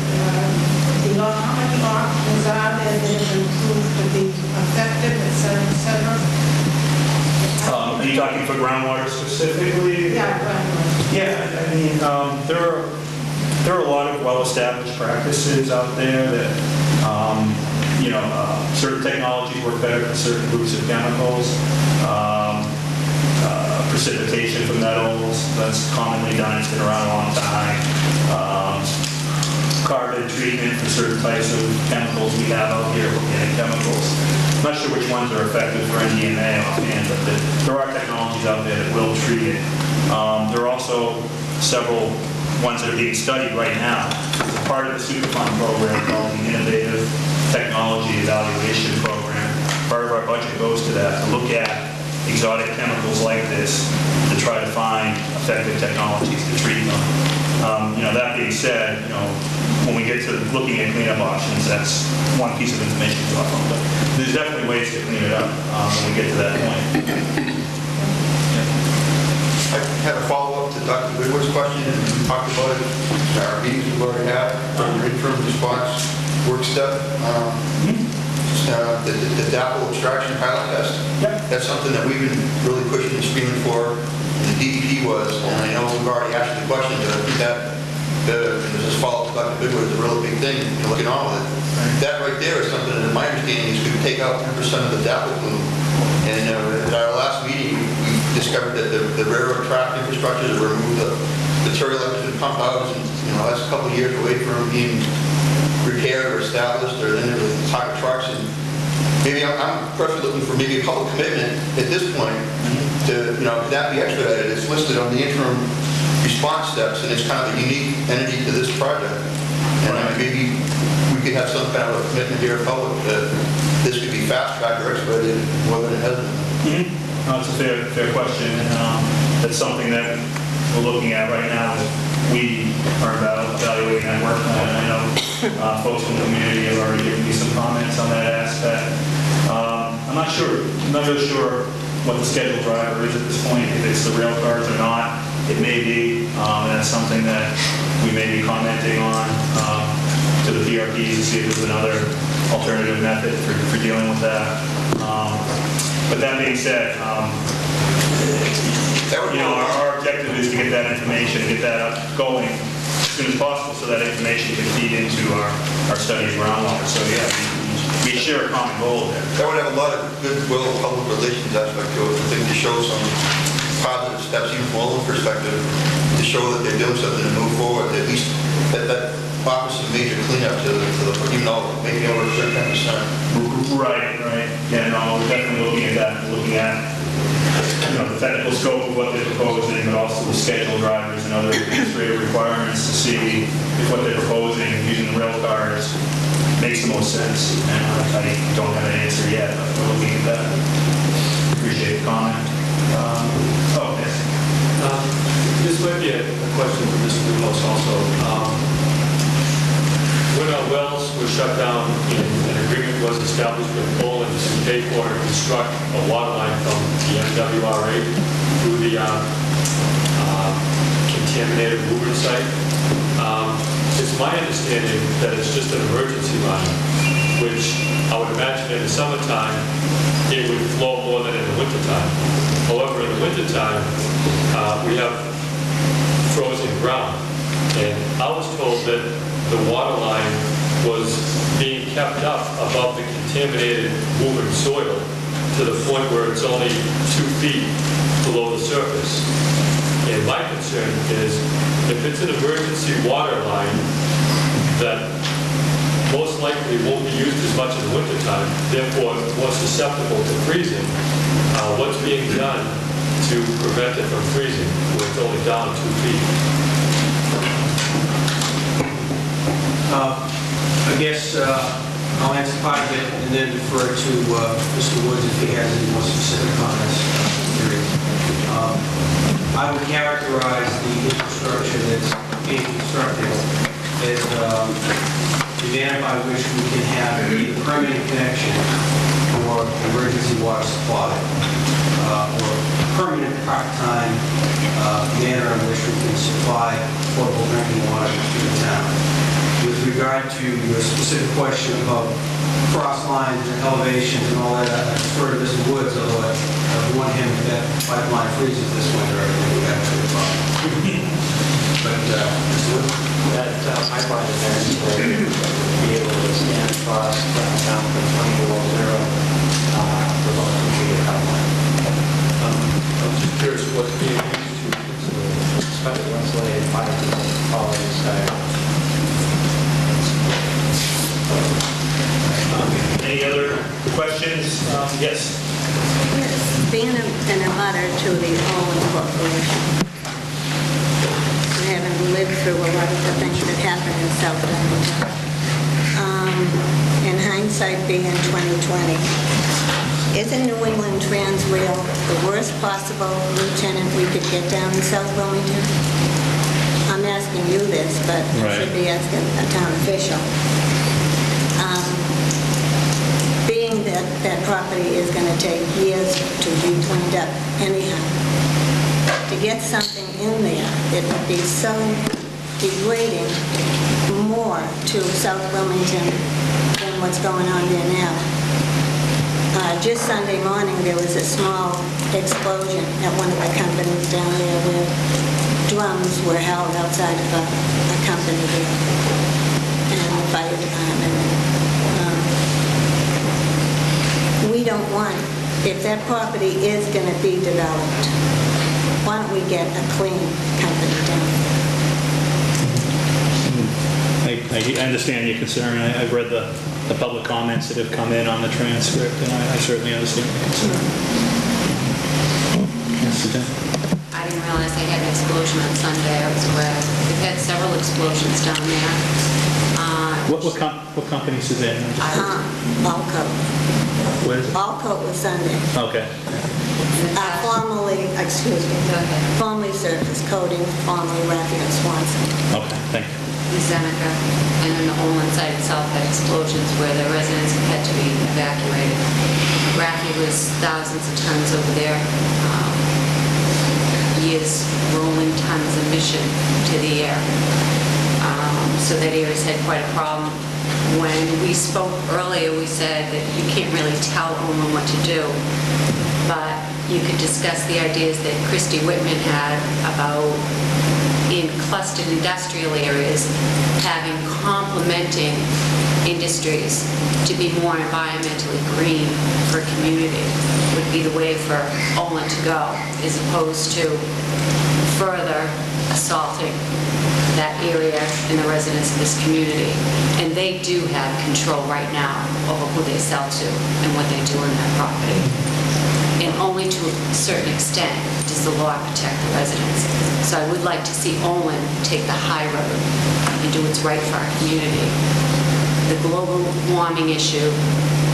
how many options are there that have been proved to be effective, et cetera, et cetera? Are you talking for groundwater specifically? Yeah, groundwater. Yeah, I mean, there are a lot of well-established practices out there that, certain technologies work better for certain groups of chemicals. Precipitation for metals, that's commonly done, it's been around a long time. Carbon treatment for certain types of chemicals we have out here, organic chemicals. I'm not sure which ones are effective for NDMA offhand, but there are technologies out there that will treat it. There are also several ones that are being studied right now. It's a part of the Superfund program called the Innovative Technology Evaluation Program. Part of our budget goes to that, to look at exotic chemicals like this, to try to find effective technologies to treat them. That being said, when we get to looking at cleanup options, that's one piece of information to talk on. But there's definitely ways to clean it up when we get to that point. I had a follow-up to Dr. Goodwood's question, and we talked about it in our meetings we've already had on your interim response work step. The Dapple extraction pilot test. Yep. That's something that we've been really pushing and screaming for. The DEP was, and I know we've already asked the question, but I think that this follow-up to Dr. Goodwood is a really big thing to look at all of it. That right there is something that, in my understanding, is we could take out 10% of the Dapple plume. And at our last meeting, we discovered that the railroad track infrastructure to remove the material that has been pumped out is, that's a couple of years away from being repaired or established, or then with higher trucks. And maybe I'm personally looking for maybe a public commitment at this point to, could that be expedited? It's listed on the interim response steps, and it's kind of a unique entity to this project. And maybe we could have some kind of a commitment here in public that this could be fast-tracked or expedited more than it has been. That's a fair question, and that's something that we're looking at right now. We are evaluating that work plan, and I know folks from the community have already given me some comments on that aspect. I'm not really sure what the schedule driver is at this point, if it's the rail cars or not. It may be, and that's something that we may be commenting on to the PRPs to see if there's another alternative method for dealing with that. But that being said, our objective is to get that information, get that up going as soon as possible so that information can feed into our study of groundwater. So yeah, we share a common goal there. That would have a lot of goodwill public relations aspect to it. I think to show some positive steps, even from Olin's perspective, to show that they're doing something to move forward. At least that offers some major cleanup to the maybe over 10%. Right. Yeah, no, we're definitely looking at that. We're looking at the technical scope of what they're proposing, but also the schedule drivers and other administrative requirements to see if what they're proposing using the rail cars makes the most sense. And I don't have an answer yet, but we're looking at that. Appreciate the comment. Yes. This might be a question for Mr. Willis also. When our wells were shut down, an agreement was established with Olin to pay for to construct a water line from the MWRA through the contaminated Woburn site. It's my understanding that it's just an emergency line, which I would imagine in the summertime it would flow more than in the wintertime. However, in the wintertime, we have frozen ground. And I was told that the water line was being kept up above the contaminated Woburn soil to the point where it's only 2 feet below the surface. And my concern is if it's an emergency water line that most likely won't be used as much in the wintertime, therefore more susceptible to freezing, what's being done to prevent it from freezing when it's only down 2 feet? I guess I'll answer part of it and then defer to Mr. Woods if he has any more specific comments. I would characterize the infrastructure that's being constructed as the manner by which we can have a permanent connection for or emergency water supply, or permanent part-time manner in which we can supply potable drinking water to the town. With regard to your specific question about cross lines and elevations and all that, I refer to Mr. Woods, although I warn him if that pipeline freezes this winter, I think we've actually a problem. But, Mr. Woods? That pipeline is there to be able to stand frost down from 20 below zero for about 2 feet of pipeline. I'm just curious what's being used to especially insulated pipes all inside. Any other questions? Yes. Yes, being an abutter to the Olin Corporation, having lived through a lot of the things that happened in South Dakota, in hindsight being 2020, isn't New England Transrail the worst possible lieutenant we could get down in South Wilmington? I'm asking you this, but I should be asking a town official. Being that that property is going to take years to be cleaned up anyhow, to get something in there, it would be so degrading more to South Wilmington than what's going on there now. Just Sunday morning, there was a small explosion at one of the companies down there where drums were held outside of a company there, and the fire department. We don't want, if that property is going to be developed, why don't we get a clean company down I understand your concern. I've read the public comments that have come in on the transcript, and I certainly understand your concern. I didn't realize they had an explosion on Sunday. I was aware. We've had several explosions down there. What companies is that? Allcoat. Where is it? Allcoat was Sunday. Okay. Formerly Surface Coating, formerly Raphael Swanson. Okay, thank you. Zeneca and then the Olin site itself had explosions where the residents had to be evacuated. Rafi was thousands of tons over there, years rolling tons of emission to the air. So that area's had quite a problem. When we spoke earlier, we said that you can't really tell Olin what to do, but you could discuss the ideas that Christy Whitman had about in clustered industrial areas, having complementing industries to be more environmentally green for community would be the way for Olin to go, as opposed to further assaulting that area and the residents of this community. And they do have control right now over who they sell to and what they do on that property. And only to a certain extent does the law protect the residents. So I would like to see Olin take the high road and do what's right for our community. The global warming issue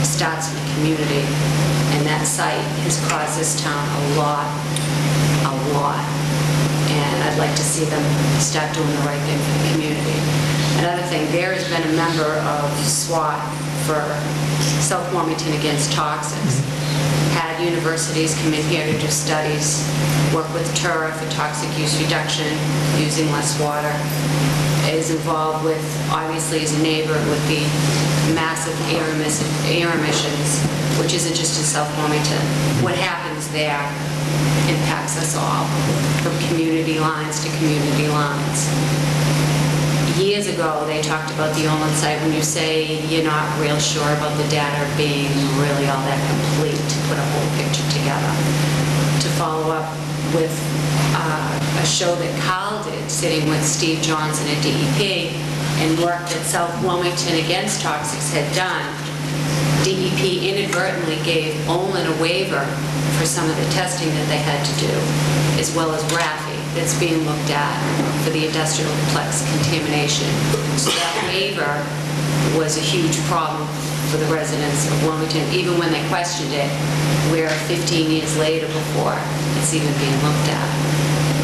starts with the community, and that site has caused this town a lot. And I'd like to see them start doing the right thing for the community. Another thing, there has been a member of SWAT for South Wilmington against toxics. Had universities come in here to do studies, work with TURA for toxic use reduction, using less water. Is involved with, obviously as a neighbor, with the massive air emissions, which isn't just in South Wilmington. What happens there impacts us all, from community lines to community lines. Years ago, they talked about the Olin site. When you say you're not real sure about the data being really all that complete to put a whole picture together. To follow up with a show that Kyle did, sitting with Steve Johnson at DEP, and work that South Wilmington Against Toxics had done, DEP inadvertently gave Olin a waiver for some of the testing that they had to do, as well as RAFI that's being looked at for the industrial complex contamination. So that waiver was a huge problem for the residents of Wilmington, even when they questioned it, where 15 years later before it's even being looked at.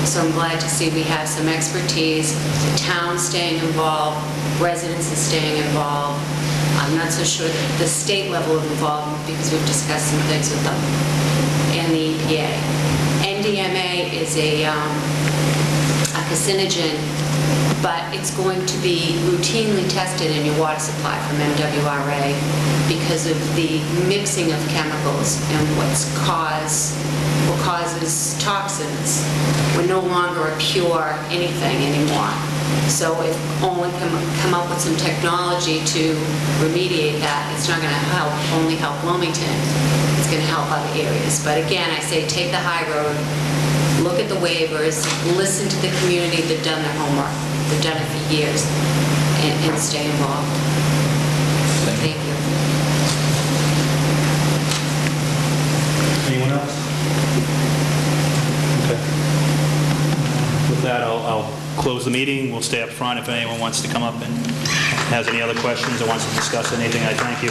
So I'm glad to see we have some expertise, the town staying involved, residents are staying involved. I'm not so sure that the state level of involvement, because we've discussed some things with them, and the EPA. NDMA is a carcinogen, but it's going to be routinely tested in your water supply from MWRA because of the mixing of chemicals and what causes toxins. We're no longer a pure anything anymore. So if Olin can come up with some technology to remediate that, it's not going to only help Wilmington, it's going to help other areas. But again, I say take the high road, look at the waivers, listen to the community, they've done their homework, they've done it for years, and stay involved. Thank you. Anyone else? Okay. With that, I'll close the meeting. We'll stay up front if anyone wants to come up and has any other questions or wants to discuss anything. I thank you.